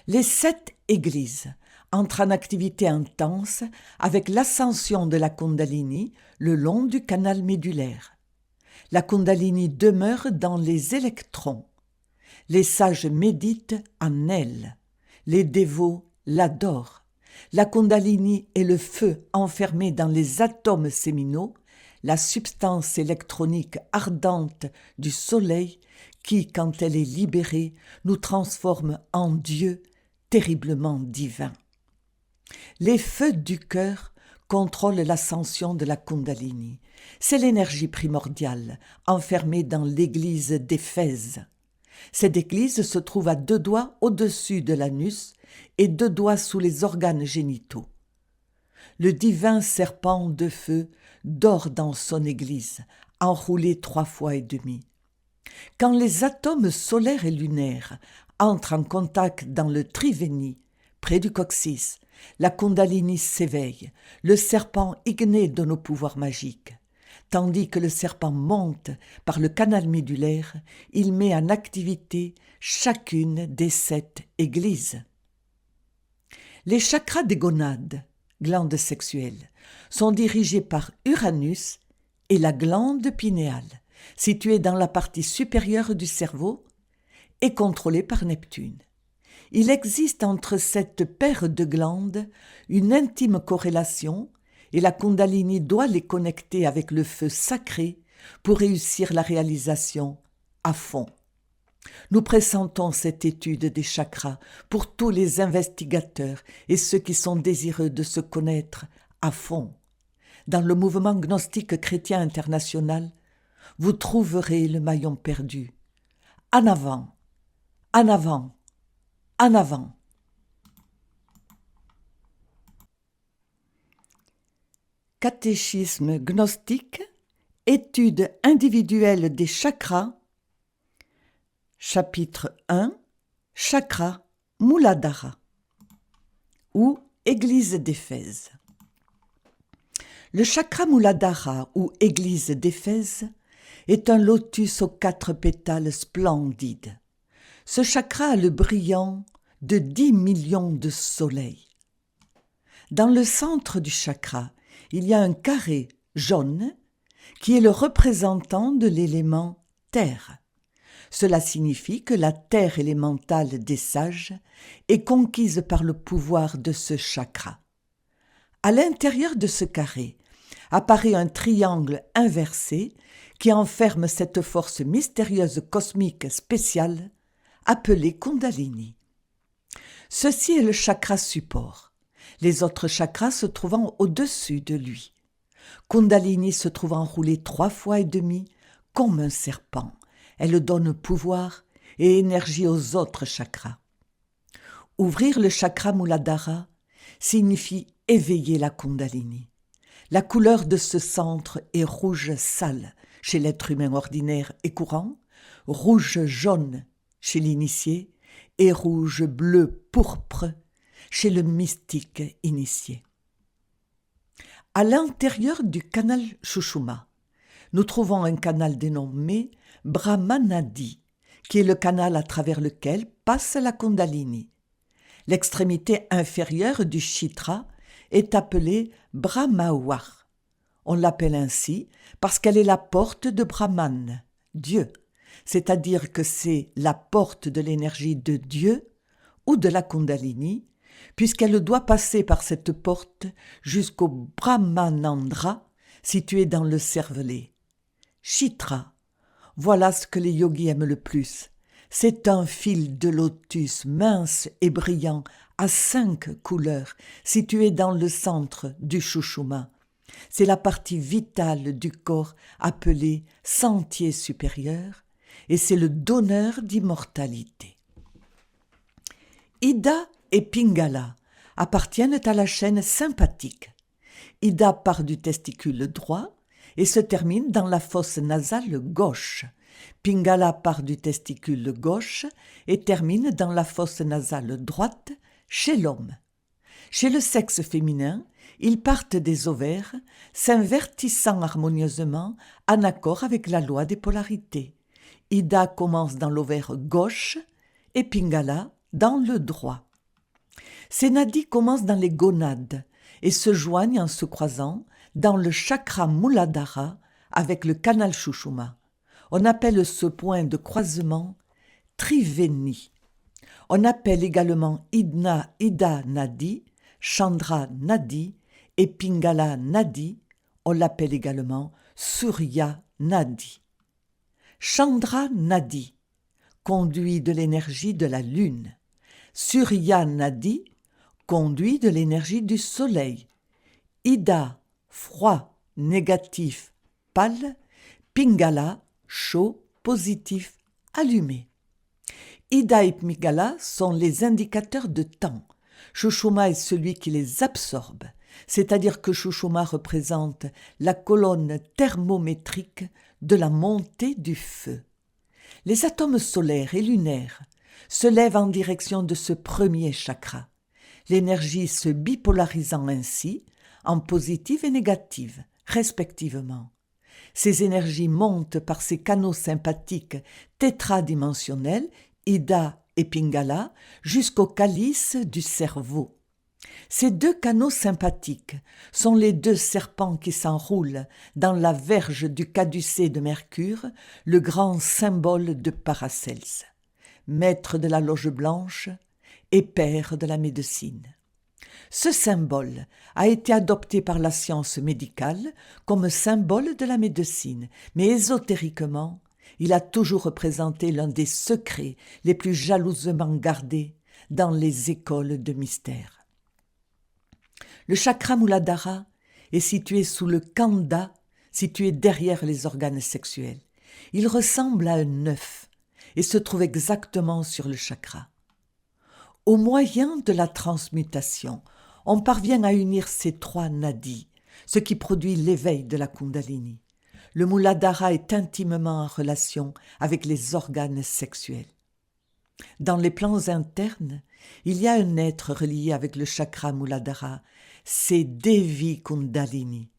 Les 7 églises entrent en activité intense avec l'ascension de la Kundalini le long du canal médulaire. La Kundalini demeure dans les électrons. Les sages méditent en elle. Les dévots l'adorent. La Kundalini est le feu enfermé dans les atomes séminaux, la substance électronique ardente du soleil qui, quand elle est libérée, nous transforme en Dieu terriblement divin. Les feux du cœur contrôlent l'ascension de la Kundalini. C'est l'énergie primordiale enfermée dans l'église d'Éphèse. Cette église se trouve à 2 doigts au-dessus de l'anus et 2 doigts sous les organes génitaux. Le divin serpent de feu dort dans son église, enroulé 3 fois et demi. Quand les atomes solaires et lunaires entrent en contact dans le trivénie, près du coccyx, la Kundalini s'éveille, le serpent igné de nos pouvoirs magiques. Tandis que le serpent monte par le canal médulaire, il met en activité chacune des 7 églises. Les chakras des gonades, glandes sexuelles, sont dirigés par Uranus et la glande pinéale, située dans la partie supérieure du cerveau, et contrôlée par Neptune. Il existe entre cette paire de glandes une intime corrélation et la Kundalini doit les connecter avec le feu sacré pour réussir la réalisation à fond. Nous présentons cette étude des chakras pour tous les investigateurs et ceux qui sont désireux de se connaître à fond. Dans le mouvement gnostique chrétien international, vous trouverez le maillon perdu. En avant, en avant, en avant. Catéchisme gnostique, étude individuelle des chakras, chapitre 1, Chakra Muladhara ou Église d'Éphèse. Le chakra Muladhara ou Église d'Éphèse est un lotus aux 4 pétales splendides. Ce chakra a le brillant de 10 millions de soleils. Dans le centre du chakra, il y a un carré jaune qui est le représentant de l'élément terre. Cela signifie que la terre élémentale des sages est conquise par le pouvoir de ce chakra. À l'intérieur de ce carré apparaît un triangle inversé qui enferme cette force mystérieuse cosmique spéciale appelée Kundalini. Ceci est le chakra support, les autres chakras se trouvant au-dessus de lui. Kundalini se trouve enroulée 3 fois et demi comme un serpent. Elle donne pouvoir et énergie aux autres chakras. Ouvrir le chakra Muladhara signifie éveiller la Kundalini. La couleur de ce centre est rouge sale chez l'être humain ordinaire et courant, rouge-jaune chez l'initié et rouge-bleu pourpre chez le mystique initié. À l'intérieur du canal Sushumna, nous trouvons un canal dénommé Brahmanadi, qui est le canal à travers lequel passe la Kundalini. L'extrémité inférieure du Chitra est appelée Brahmawar. On l'appelle ainsi parce qu'elle est la porte de Brahman, Dieu, c'est-à-dire que c'est la porte de l'énergie de Dieu ou de la Kundalini, puisqu'elle doit passer par cette porte jusqu'au Brahmanandra, situé dans le cervelet. Chitra, voilà ce que les yogis aiment le plus. C'est un fil de lotus mince et brillant à 5 couleurs, situé dans le centre du Sushumna. C'est la partie vitale du corps appelée sentier supérieur et c'est le donneur d'immortalité. Ida et Pingala appartiennent à la chaîne sympathique. Ida part du testicule droit et se termine dans la fosse nasale gauche. Pingala part du testicule gauche et termine dans la fosse nasale droite chez l'homme. Chez le sexe féminin, ils partent des ovaires, s'invertissant harmonieusement en accord avec la loi des polarités. Ida commence dans l'ovaire gauche et Pingala dans le droit. Ces nadis commencent dans les gonades et se joignent en se croisant dans le chakra Muladhara avec le canal Sushumna. On appelle ce point de croisement Triveni. On appelle également Ida Nadi, Chandra Nadi et Pingala Nadi. On l'appelle également Surya Nadi. Chandra Nadi, conduit de l'énergie de la lune. Surya Nadi, conduit de l'énergie du soleil. Ida, froid, négatif, pâle. Pingala, chaud, positif, allumé. Ida et Pingala sont les indicateurs de temps. Sushumna est celui qui les absorbe, c'est-à-dire que Sushumna représente la colonne thermométrique de la montée du feu. Les atomes solaires et lunaires se lèvent en direction de ce premier chakra, l'énergie se bipolarisant ainsi en positive et négative, respectivement. Ces énergies montent par ces canaux sympathiques tétradimensionnels, Ida et Pingala, jusqu'au calice du cerveau. Ces 2 canaux sympathiques sont les 2 serpents qui s'enroulent dans la verge du caducée de Mercure, le grand symbole de Paracelse. Maître de la loge blanche, et père de la médecine. Ce symbole a été adopté par la science médicale comme symbole de la médecine, mais ésotériquement, il a toujours représenté l'un des secrets les plus jalousement gardés dans les écoles de mystère. Le chakra Muladhara est situé sous le Kanda, situé derrière les organes sexuels. Il ressemble à un œuf et se trouve exactement sur le chakra. Au moyen de la transmutation, on parvient à unir ces trois nadis, ce qui produit l'éveil de la Kundalini. Le Muladhara est intimement en relation avec les organes sexuels. Dans les plans internes, il y a un être relié avec le chakra Muladhara, c'est Devi Kundalini.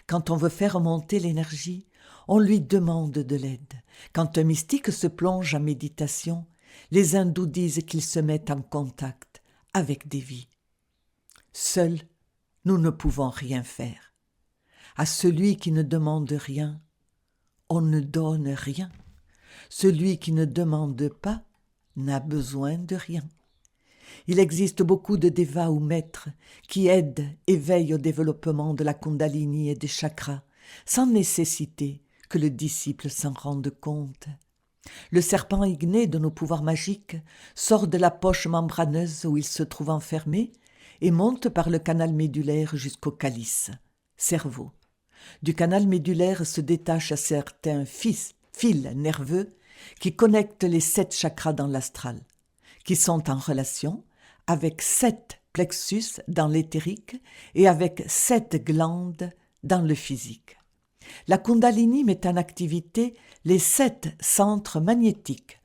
Quand on veut faire remonter l'énergie, on lui demande de l'aide. Quand un mystique se plonge en méditation, les hindous disent qu'il se met en contact avec Devi. Seuls, nous ne pouvons rien faire. À celui qui ne demande rien, on ne donne rien. Celui qui ne demande pas n'a besoin de rien. Il existe beaucoup de dévas ou maîtres qui aident et veillent au développement de la Kundalini et des chakras, sans nécessiter que le disciple s'en rende compte. Le serpent igné de nos pouvoirs magiques sort de la poche membraneuse où il se trouve enfermé et monte par le canal médulaire jusqu'au calice, cerveau. Du canal médulaire se détachent certains fils nerveux qui connectent les 7 chakras dans l'astral, qui sont en relation avec 7 plexus dans l'éthérique et avec 7 glandes dans le physique. La Kundalini met en activité les 7 centres magnétiques,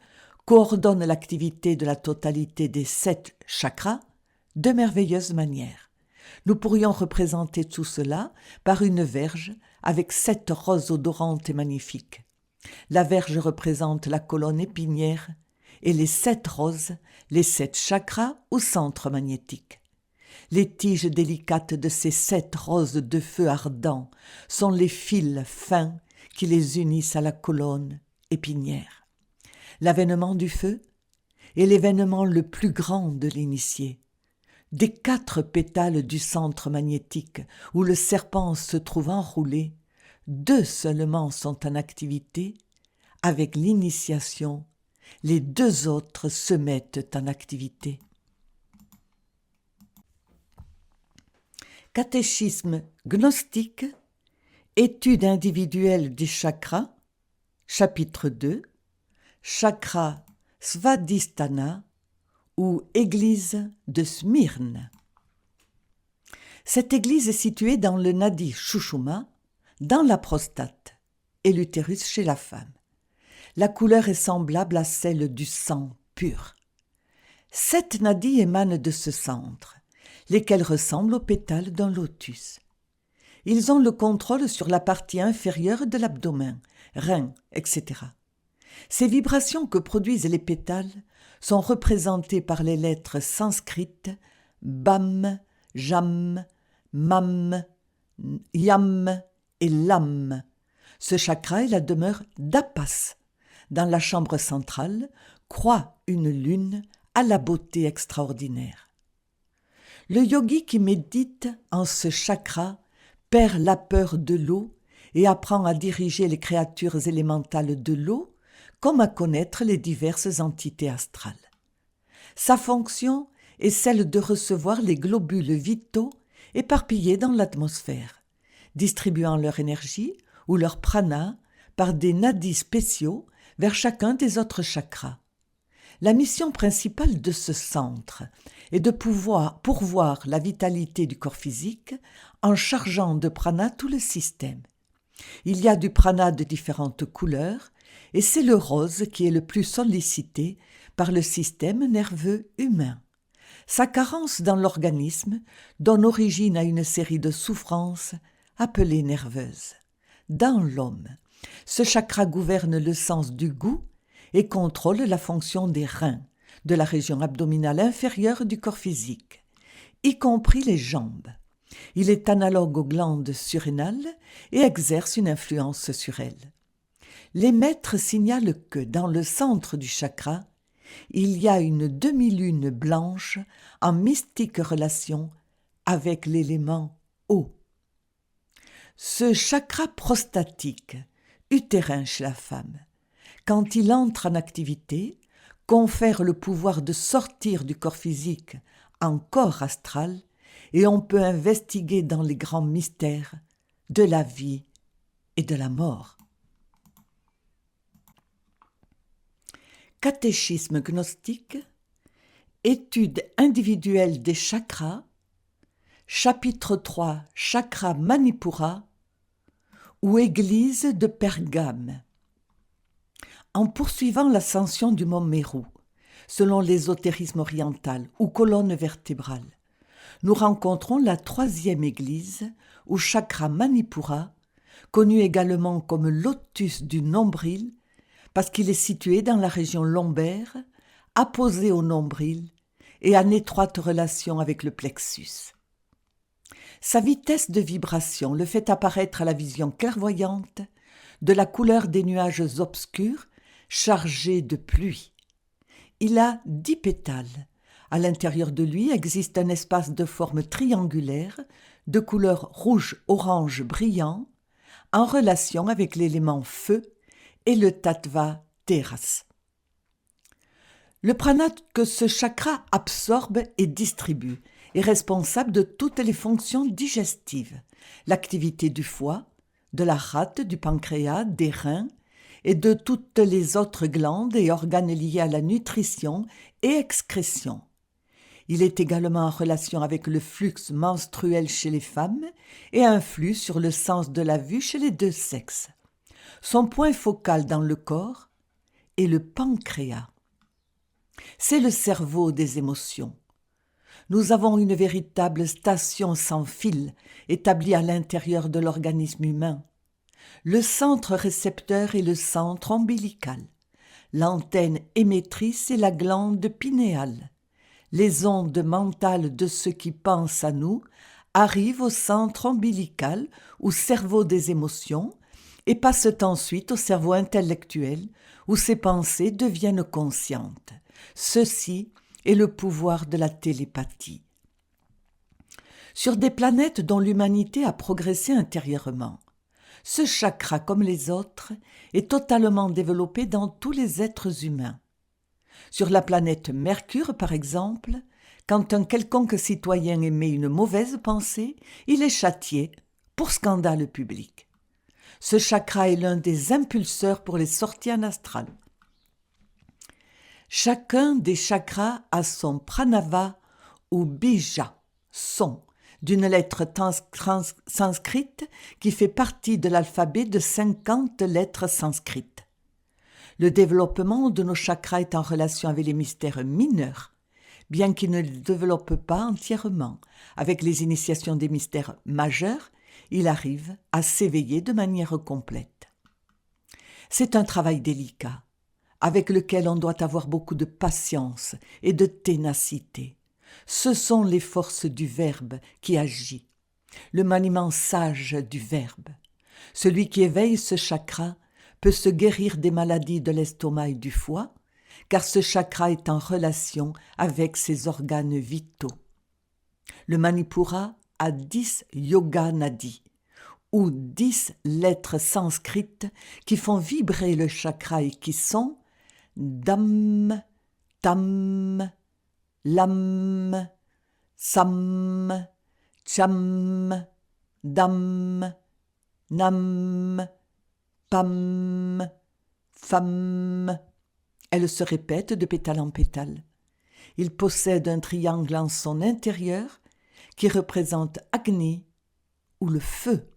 coordonne l'activité de la totalité des 7 chakras de merveilleuse manière. Nous pourrions représenter tout cela par une verge avec 7 roses odorantes et magnifiques. La verge représente la colonne épinière et les 7 roses, les 7 chakras ou centres magnétiques. Les tiges délicates de ces 7 roses de feu ardent sont les fils fins qui les unissent à la colonne épinière. L'avènement du feu est l'événement le plus grand de l'initié. Des 4 pétales du centre magnétique où le serpent se trouve enroulé, 2 seulement sont en activité. Avec l'initiation, les 2 autres se mettent en activité. Catéchisme gnostique, étude individuelle des chakras, chapitre 2, chakra Svadhisthana ou église de Smyrne. Cette église est située dans le nadi Shushuma, dans la prostate et l'utérus chez la femme. La couleur est semblable à celle du sang pur. 7 nadis émanent de ce centre, lesquels ressemblent aux pétales d'un lotus. Ils ont le contrôle sur la partie inférieure de l'abdomen, reins, etc. Ces vibrations que produisent les pétales sont représentées par les lettres sanskrites Bam, Jam, Mam, Yam et Lam. Ce chakra est la demeure d'Apas. Dans la chambre centrale croît une lune à la beauté extraordinaire. Le yogi qui médite en ce chakra perd la peur de l'eau et apprend à diriger les créatures élémentales de l'eau comme à connaître les diverses entités astrales. Sa fonction est celle de recevoir les globules vitaux éparpillés dans l'atmosphère, distribuant leur énergie ou leur prana par des nadis spéciaux vers chacun des autres chakras. La mission principale de ce centre est de pourvoir la vitalité du corps physique en chargeant de prana tout le système. Il y a du prana de différentes couleurs et c'est le rose qui est le plus sollicité par le système nerveux humain. Sa carence dans l'organisme donne origine à une série de souffrances appelées nerveuses. Dans l'homme, ce chakra gouverne le sens du goût et contrôle la fonction des reins, de la région abdominale inférieure du corps physique, y compris les jambes. Il est analogue aux glandes surrénales et exerce une influence sur elles. Les maîtres signalent que, dans le centre du chakra, il y a une demi-lune blanche en mystique relation avec l'élément eau. Ce chakra prostatique, utérin chez la femme, quand il entre en activité, confère le pouvoir de sortir du corps physique en corps astral et on peut investiguer dans les grands mystères de la vie et de la mort. Catéchisme gnostique, étude individuelle des chakras, chapitre 3, chakra Manipura ou église de Pergame. En poursuivant l'ascension du mont Méru, selon l'ésotérisme oriental ou colonne vertébrale, nous rencontrons la 3e église ou chakra Manipura, connu également comme lotus du nombril, parce qu'il est situé dans la région lombaire, apposé au nombril et en étroite relation avec le plexus. Sa vitesse de vibration le fait apparaître à la vision clairvoyante de la couleur des nuages obscurs chargés de pluie. Il a 10 pétales. À l'intérieur de lui existe un espace de forme triangulaire, de couleur rouge-orange brillant, en relation avec l'élément feu et le tattva terras. Le prana que ce chakra absorbe et distribue est responsable de toutes les fonctions digestives, l'activité du foie, de la rate, du pancréas, des reins et de toutes les autres glandes et organes liés à la nutrition et excrétion. Il est également en relation avec le flux menstruel chez les femmes et influe sur le sens de la vue chez les deux sexes. Son point focal dans le corps est le pancréas. C'est le cerveau des émotions. Nous avons une véritable station sans fil établie à l'intérieur de l'organisme humain. Le centre récepteur est le centre ombilical. L'antenne émettrice est la glande pinéale. Les ondes mentales de ceux qui pensent à nous arrivent au centre ombilical ou cerveau des émotions et passent ensuite au cerveau intellectuel où ces pensées deviennent conscientes. Ceci est le pouvoir de la télépathie. Sur des planètes dont l'humanité a progressé intérieurement, ce chakra, comme les autres, est totalement développé dans tous les êtres humains. Sur la planète Mercure, par exemple, quand un quelconque citoyen émet une mauvaise pensée, il est châtié pour scandale public. Ce chakra est l'un des impulseurs pour les sorties en astral. Chacun des chakras a son pranava ou bija, son, d'une lettre sanscrite qui fait partie de l'alphabet de 50 lettres sanskrites. Le développement de nos chakras est en relation avec les mystères mineurs, bien qu'ils ne les développent pas entièrement. Avec les initiations des mystères majeurs, il arrive à s'éveiller de manière complète. C'est un travail délicat, avec lequel on doit avoir beaucoup de patience et de ténacité. Ce sont les forces du verbe qui agit, le maniement sage du verbe. Celui qui éveille ce chakra peut se guérir des maladies de l'estomac et du foie, car ce chakra est en relation avec ses organes vitaux. Le Manipura a 10 yoga nadis, ou 10 lettres sanskrites qui font vibrer le chakra et qui sont Dam, Tam, Lam, Sam, Cham, Dam, Nam, Pam, Fam. Elle se répète de pétale en pétale. Il possède un triangle en son intérieur qui représente Agni ou le feu.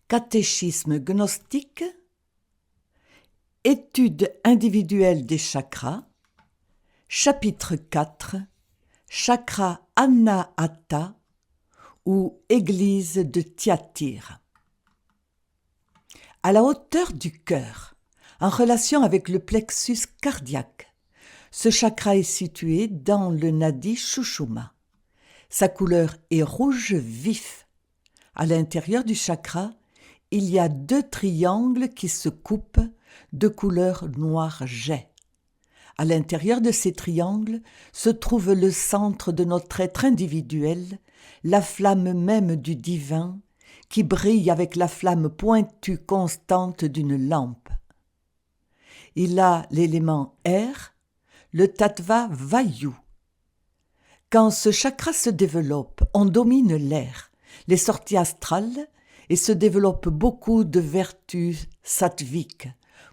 Catéchisme gnostique, étude individuelle des chakras, chapitre 4, chakra Anahata ou église de Thyatire. À la hauteur du cœur, en relation avec le plexus cardiaque, ce chakra est situé dans le nadi Shushuma. Sa couleur est rouge vif. À l'intérieur du chakra, il y a 2 triangles qui se coupent de couleur noir jet. À l'intérieur de ces triangles se trouve le centre de notre être individuel, la flamme même du divin, qui brille avec la flamme pointue constante d'une lampe. Il a l'élément air, le tattva vayu. Quand ce chakra se développe, on domine l'air, les sorties astrales, et se développe beaucoup de vertus sattviques,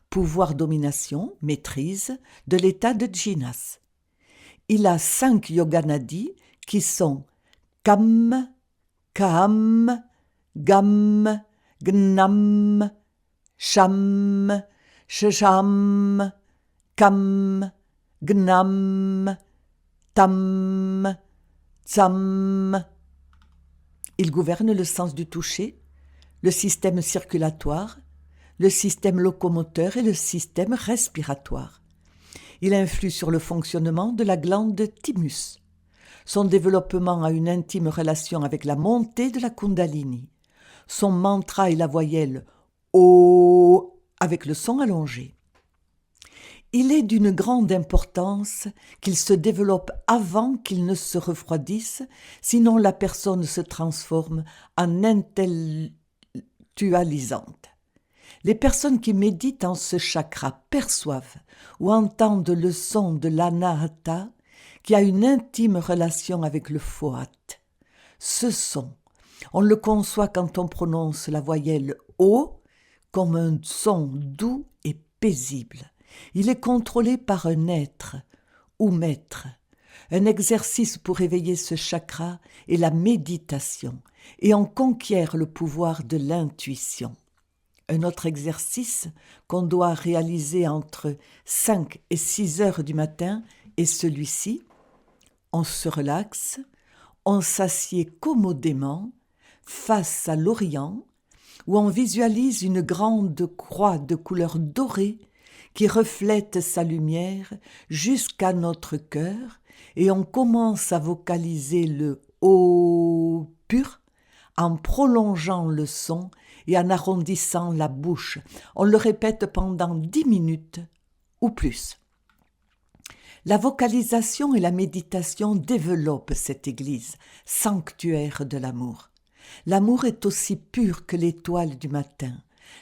pouvoir domination, maîtrise de l'état de jhinas. Il a 5 yoganadis qui sont Kam, Kam, Gam, Gnam, Sham, Shasham, Kam, Gnam, Tam, Tsam. Il gouverne le sens du toucher, le système circulatoire, le système locomoteur et le système respiratoire. Il influe sur le fonctionnement de la glande thymus. Son développement a une intime relation avec la montée de la Kundalini. Son mantra est la voyelle O avec le son allongé. Il est d'une grande importance qu'il se développe avant qu'il ne se refroidisse, sinon la personne se transforme en intellectualisante. Les personnes qui méditent en ce chakra perçoivent ou entendent le son de l'anahata qui a une intime relation avec le foat. Ce son, on le conçoit quand on prononce la voyelle O comme un son doux et paisible. Il est contrôlé par un être ou maître. Un exercice pour éveiller ce chakra est la méditation et on conquiert le pouvoir de l'intuition. Un autre exercice qu'on doit réaliser entre 5 et 6 heures du matin est celui-ci. On se relaxe, on s'assied commodément face à l'Orient où on visualise une grande croix de couleur dorée qui reflète sa lumière jusqu'à notre cœur et on commence à vocaliser le « O » pur en prolongeant le son et en arrondissant la bouche. On le répète pendant 10 minutes ou plus. La vocalisation et la méditation développent cette église, sanctuaire de l'amour. L'amour est aussi pur que l'étoile du matin.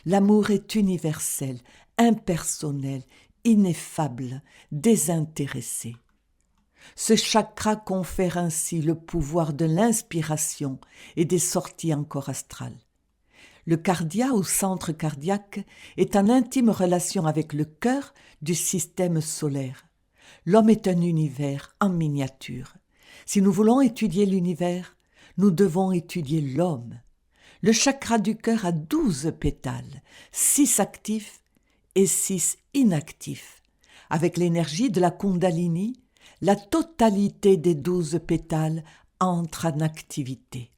L'amour est universel, impersonnel, ineffable, désintéressé. Ce chakra confère ainsi le pouvoir de l'inspiration et des sorties en corps astral. Le cardia ou centre cardiaque est en intime relation avec le cœur du système solaire. L'homme est un univers en miniature. Si nous voulons étudier l'univers, nous devons étudier l'homme. Le chakra du cœur a 12 pétales, 6 actifs et 6 inactifs. Avec l'énergie de la Kundalini, la totalité des 12 pétales entre en activité.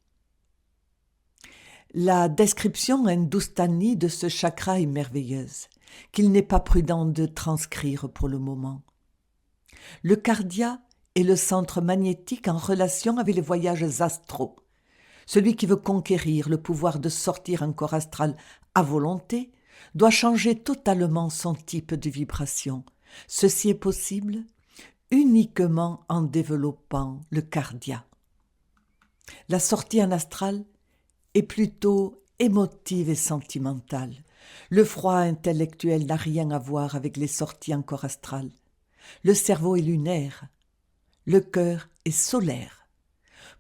La description hindoustanie de ce chakra est merveilleuse, qu'il n'est pas prudent de transcrire pour le moment. Le cardia est le centre magnétique en relation avec les voyages astraux. Celui qui veut conquérir le pouvoir de sortir un corps astral à volonté doit changer totalement son type de vibration. Ceci est possible uniquement en développant le cardia. La sortie en astral est plutôt émotive et sentimentale. Le froid intellectuel n'a rien à voir avec les sorties en corps astral. Le cerveau est lunaire, le cœur est solaire.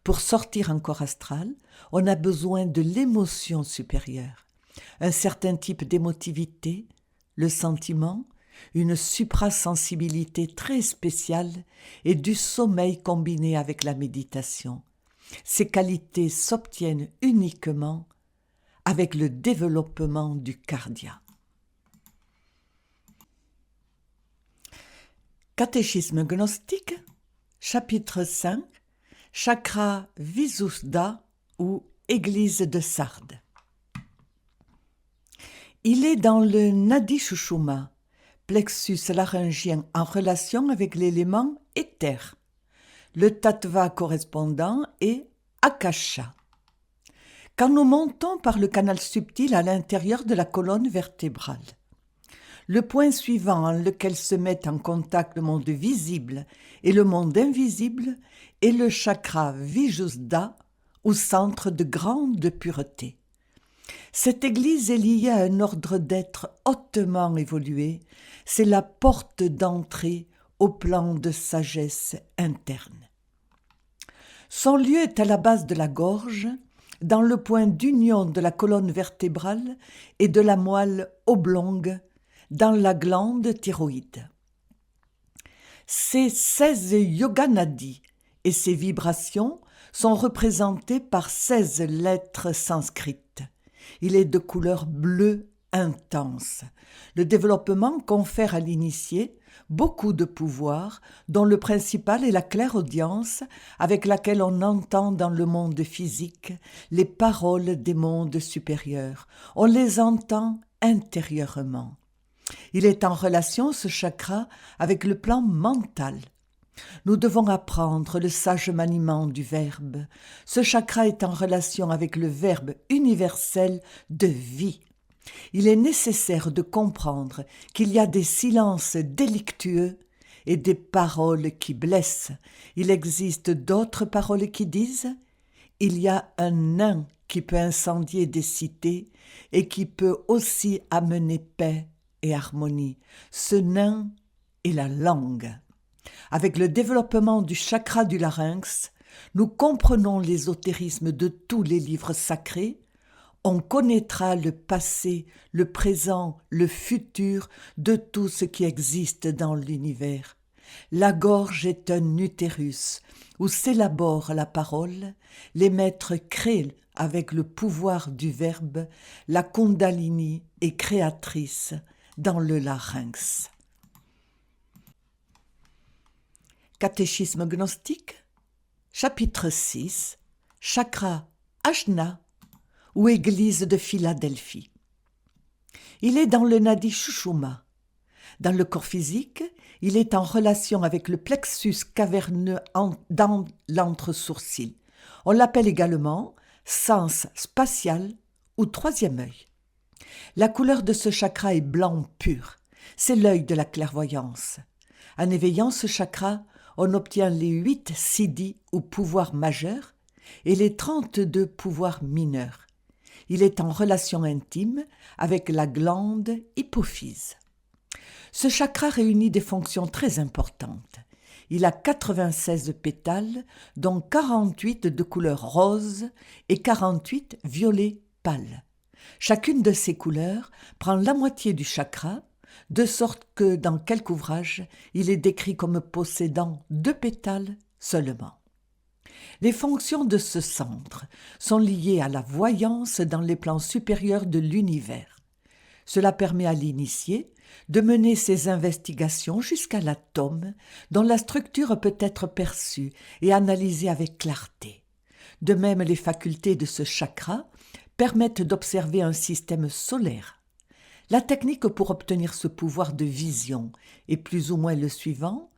Pour sortir en corps astral, on a besoin de l'émotion supérieure, un certain type d'émotivité, le sentiment, une suprasensibilité très spéciale et du sommeil combiné avec la méditation. Ces qualités s'obtiennent uniquement avec le développement du cardia. Catéchisme gnostique, chapitre 5, chakra Visuddha ou Église de Sardes. Il est dans le Nadi Shushuma, plexus laryngien en relation avec l'élément éther. Le tattva correspondant est Akasha. quand nous montons par le canal subtil à l'intérieur de la colonne vertébrale. Le point suivant en lequel se met en contact le monde visible et le monde invisible est le chakra Vijuddha, ou centre de grande pureté. Cette église est liée à un ordre d'être hautement évolué, c'est la porte d'entrée au plan de sagesse interne. Son lieu est à la base de la gorge, dans le point d'union de la colonne vertébrale et de la moelle oblongue, dans la glande thyroïde. Ces 16 yoganadis et ces vibrations sont représentées par 16 lettres sanskrites. Il est de couleur bleue intense. Le développement confère à l'initié beaucoup de pouvoir, dont le principal est la clairaudience avec laquelle on entend dans le monde physique les paroles des mondes supérieurs. On les entend intérieurement. Il est en relation, ce chakra, avec le plan mental. Nous devons apprendre le sage maniement du verbe. Ce chakra est en relation avec le verbe universel de vie. Il est nécessaire de comprendre qu'il y a des silences délictueux et des paroles qui blessent. Il existe d'autres paroles qui disent « Il y a un nain qui peut incendier des cités et qui peut aussi amener paix et harmonie. Ce nain est la langue. » Avec le développement du chakra du larynx, nous comprenons l'ésotérisme de tous les livres sacrés. On connaîtra le passé, le présent, le futur de tout ce qui existe dans l'univers. La gorge est un utérus où s'élabore la parole. Les maîtres créent avec le pouvoir du verbe. La Kundalini est créatrice dans le larynx. Catéchisme gnostique, chapitre 6, chakra Ajna, ou église de Philadelphie. Il est dans le nadi Shushuma. Dans le corps physique, il est en relation avec le plexus caverneux dans l'entre-sourcil. On l'appelle également sens spatial ou troisième œil. La couleur de ce chakra est blanc pur. C'est l'œil de la clairvoyance. En éveillant ce chakra, on obtient les 8 siddhis ou pouvoirs majeurs et les 32 pouvoirs mineurs. Il est en relation intime avec la glande hypophyse. Ce chakra réunit des fonctions très importantes. Il a 96 pétales, dont 48 de couleur rose et 48 violet pâle. Chacune de ces couleurs prend la moitié du chakra, de sorte que dans quelques ouvrages, il est décrit comme possédant 2 pétales seulement. Les fonctions de ce centre sont liées à la voyance dans les plans supérieurs de l'univers. Cela permet à l'initié de mener ses investigations jusqu'à l'atome, dont la structure peut être perçue et analysée avec clarté. De même, les facultés de ce chakra permettent d'observer un système solaire. La technique pour obtenir ce pouvoir de vision est plus ou moins le suivant.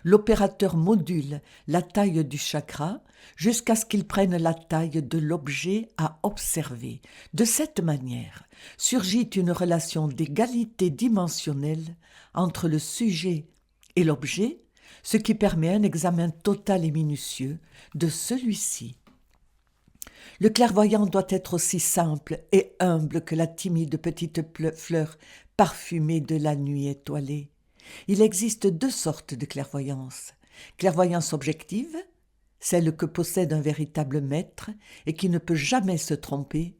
L'opérateur module la taille du chakra jusqu'à ce qu'il prenne la taille de l'objet à observer. De cette manière, surgit une relation d'égalité dimensionnelle entre le sujet et l'objet, ce qui permet un examen total et minutieux de celui-ci. Le clairvoyant doit être aussi simple et humble que la timide petite fleur parfumée de la nuit étoilée. Il existe 2 sortes de clairvoyance. Clairvoyance objective, celle que possède un véritable maître et qui ne peut jamais se tromper,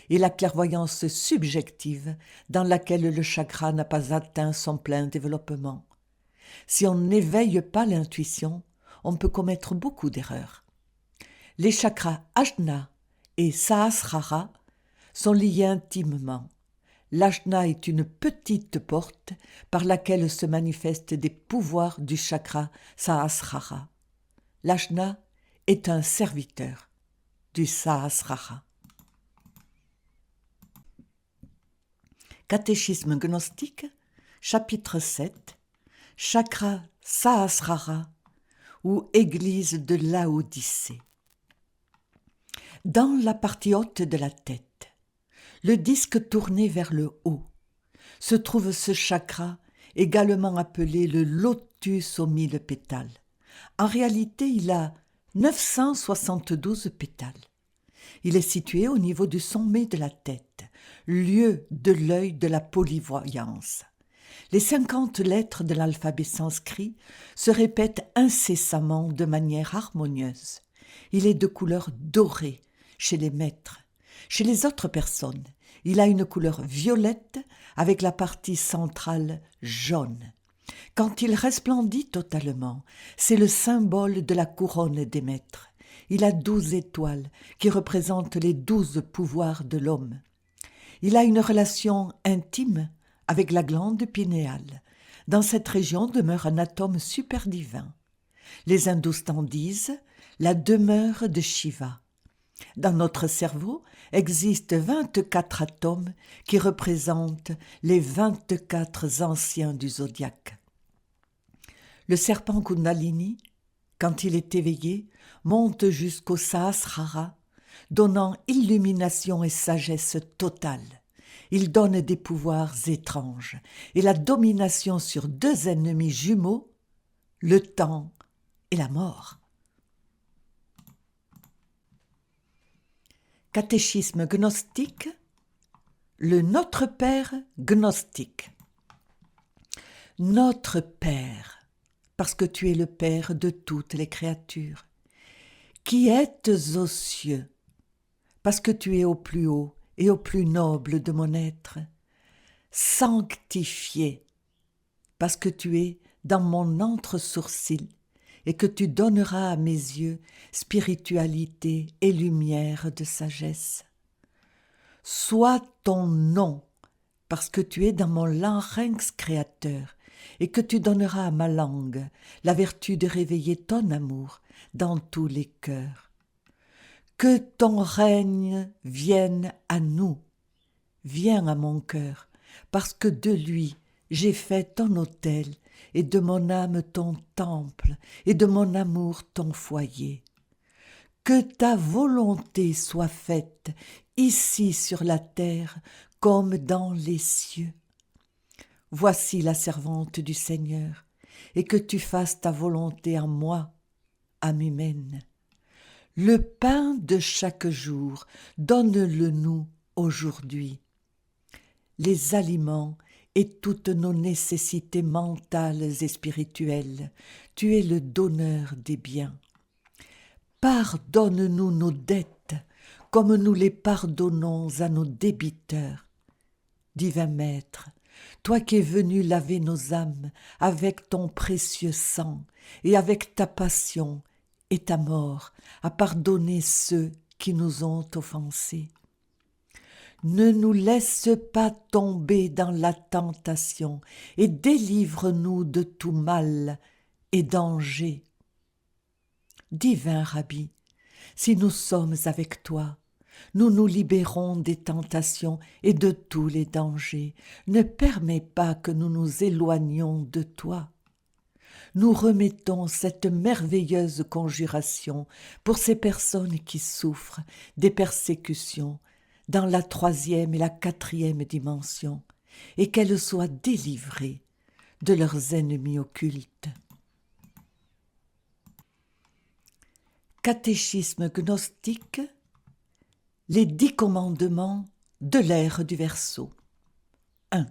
et la clairvoyance subjective, dans laquelle le chakra n'a pas atteint son plein développement. Si on n'éveille pas l'intuition, on peut commettre beaucoup d'erreurs. Les chakras Ajna et Sahasrara sont liés intimement. L'Ajna est une petite porte par laquelle se manifestent des pouvoirs du chakra Sahasrara. L'Ajna est un serviteur du Sahasrara. Catéchisme gnostique, chapitre 7, chakra Sahasrara ou église de Laodicée. Dans la partie haute de la tête, le disque tourné vers le haut, se trouve ce chakra, également appelé le lotus aux 1000 pétales. En réalité, il a 972 pétales. Il est situé au niveau du sommet de la tête, lieu de l'œil de la polyvoyance. Les 50 lettres de l'alphabet sanskrit se répètent incessamment de manière harmonieuse. Il est de couleur dorée chez les maîtres. Chez les autres personnes, il a une couleur violette avec la partie centrale jaune. Quand il resplendit totalement, c'est le symbole de la couronne des maîtres. Il a 12 étoiles qui représentent les 12 pouvoirs de l'homme. Il a une relation intime avec la glande pinéale. Dans cette région demeure un atome super divin. Les hindoustans disent la demeure de Shiva. Dans notre cerveau existent 24 atomes qui représentent les 24 anciens du zodiaque. Le serpent Kundalini, quand il est éveillé, monte jusqu'au Sahasrara, donnant illumination et sagesse totale. Il donne des pouvoirs étranges et la domination sur 2 ennemis jumeaux, le temps et la mort. Catéchisme gnostique, le Notre Père gnostique. Notre Père, parce que tu es le Père de toutes les créatures, qui êtes aux cieux, parce que tu es au plus haut et au plus noble de mon être, sanctifié, parce que tu es dans mon entre-sourcil et que tu donneras à mes yeux spiritualité et lumière de sagesse. Sois ton nom, parce que tu es dans mon larynx créateur et que tu donneras à ma langue la vertu de réveiller ton amour dans tous les cœurs. Que ton règne vienne à nous, viens à mon cœur, parce que de lui j'ai fait ton autel, et de mon âme ton temple, et de mon amour ton foyer. Que ta volonté soit faite, ici sur la terre, comme dans les cieux. Voici la servante du Seigneur, et que tu fasses ta volonté en moi, âme humaine. Le pain de chaque jour, donne-le nous aujourd'hui. Les aliments et toutes nos nécessités mentales et spirituelles, tu es le donneur des biens. Pardonne-nous nos dettes, comme nous les pardonnons à nos débiteurs. Divin Maître, toi qui es venu laver nos âmes avec ton précieux sang et avec ta passion et ta mort à pardonner ceux qui nous ont offensés. Ne nous laisse pas tomber dans la tentation et délivre-nous de tout mal et danger. Divin Rabbi, si nous sommes avec toi, nous nous libérons des tentations et de tous les dangers. Ne permets pas que nous nous éloignions de toi. Nous remettons cette merveilleuse conjuration pour ces personnes qui souffrent des persécutions dans la 3e et la 4e dimension, et qu'elles soient délivrées de leurs ennemis occultes. Catéchisme gnostique, les 10 commandements de l'ère du Verseau. 1.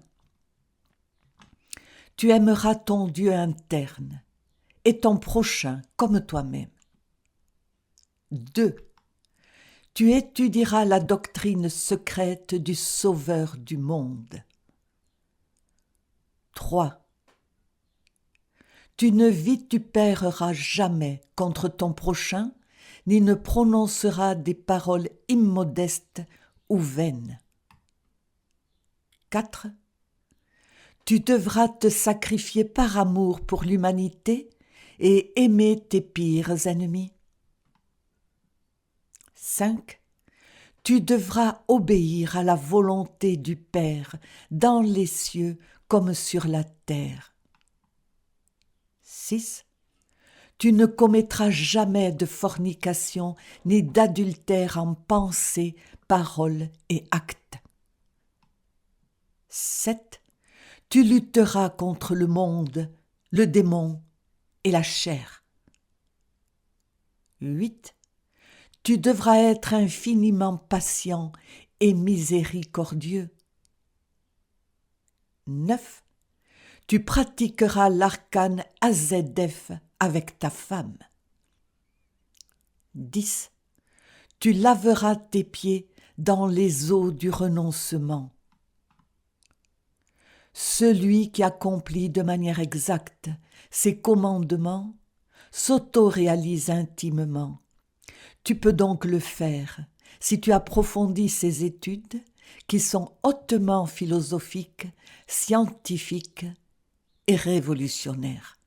Tu aimeras ton Dieu interne et ton prochain comme toi-même. 2. Tu étudieras la doctrine secrète du Sauveur du monde. 3. Tu ne vitupéreras jamais contre ton prochain, ni ne prononceras des paroles immodestes ou vaines. 4. Tu devras te sacrifier par amour pour l'humanité et aimer tes pires ennemis. 5. Tu devras obéir à la volonté du Père dans les cieux comme sur la terre. 6. Tu ne commettras jamais de fornication ni d'adultère en pensée, parole et acte. 7. Tu lutteras contre le monde, le démon et la chair. 8. Tu devras être infiniment patient et miséricordieux. 9. Tu pratiqueras l'arcane AZF avec ta femme. 10. Tu laveras tes pieds dans les eaux du renoncement. Celui qui accomplit de manière exacte ces commandements s'auto-réalise intimement. Tu peux donc le faire si tu approfondis ces études qui sont hautement philosophiques, scientifiques et révolutionnaires.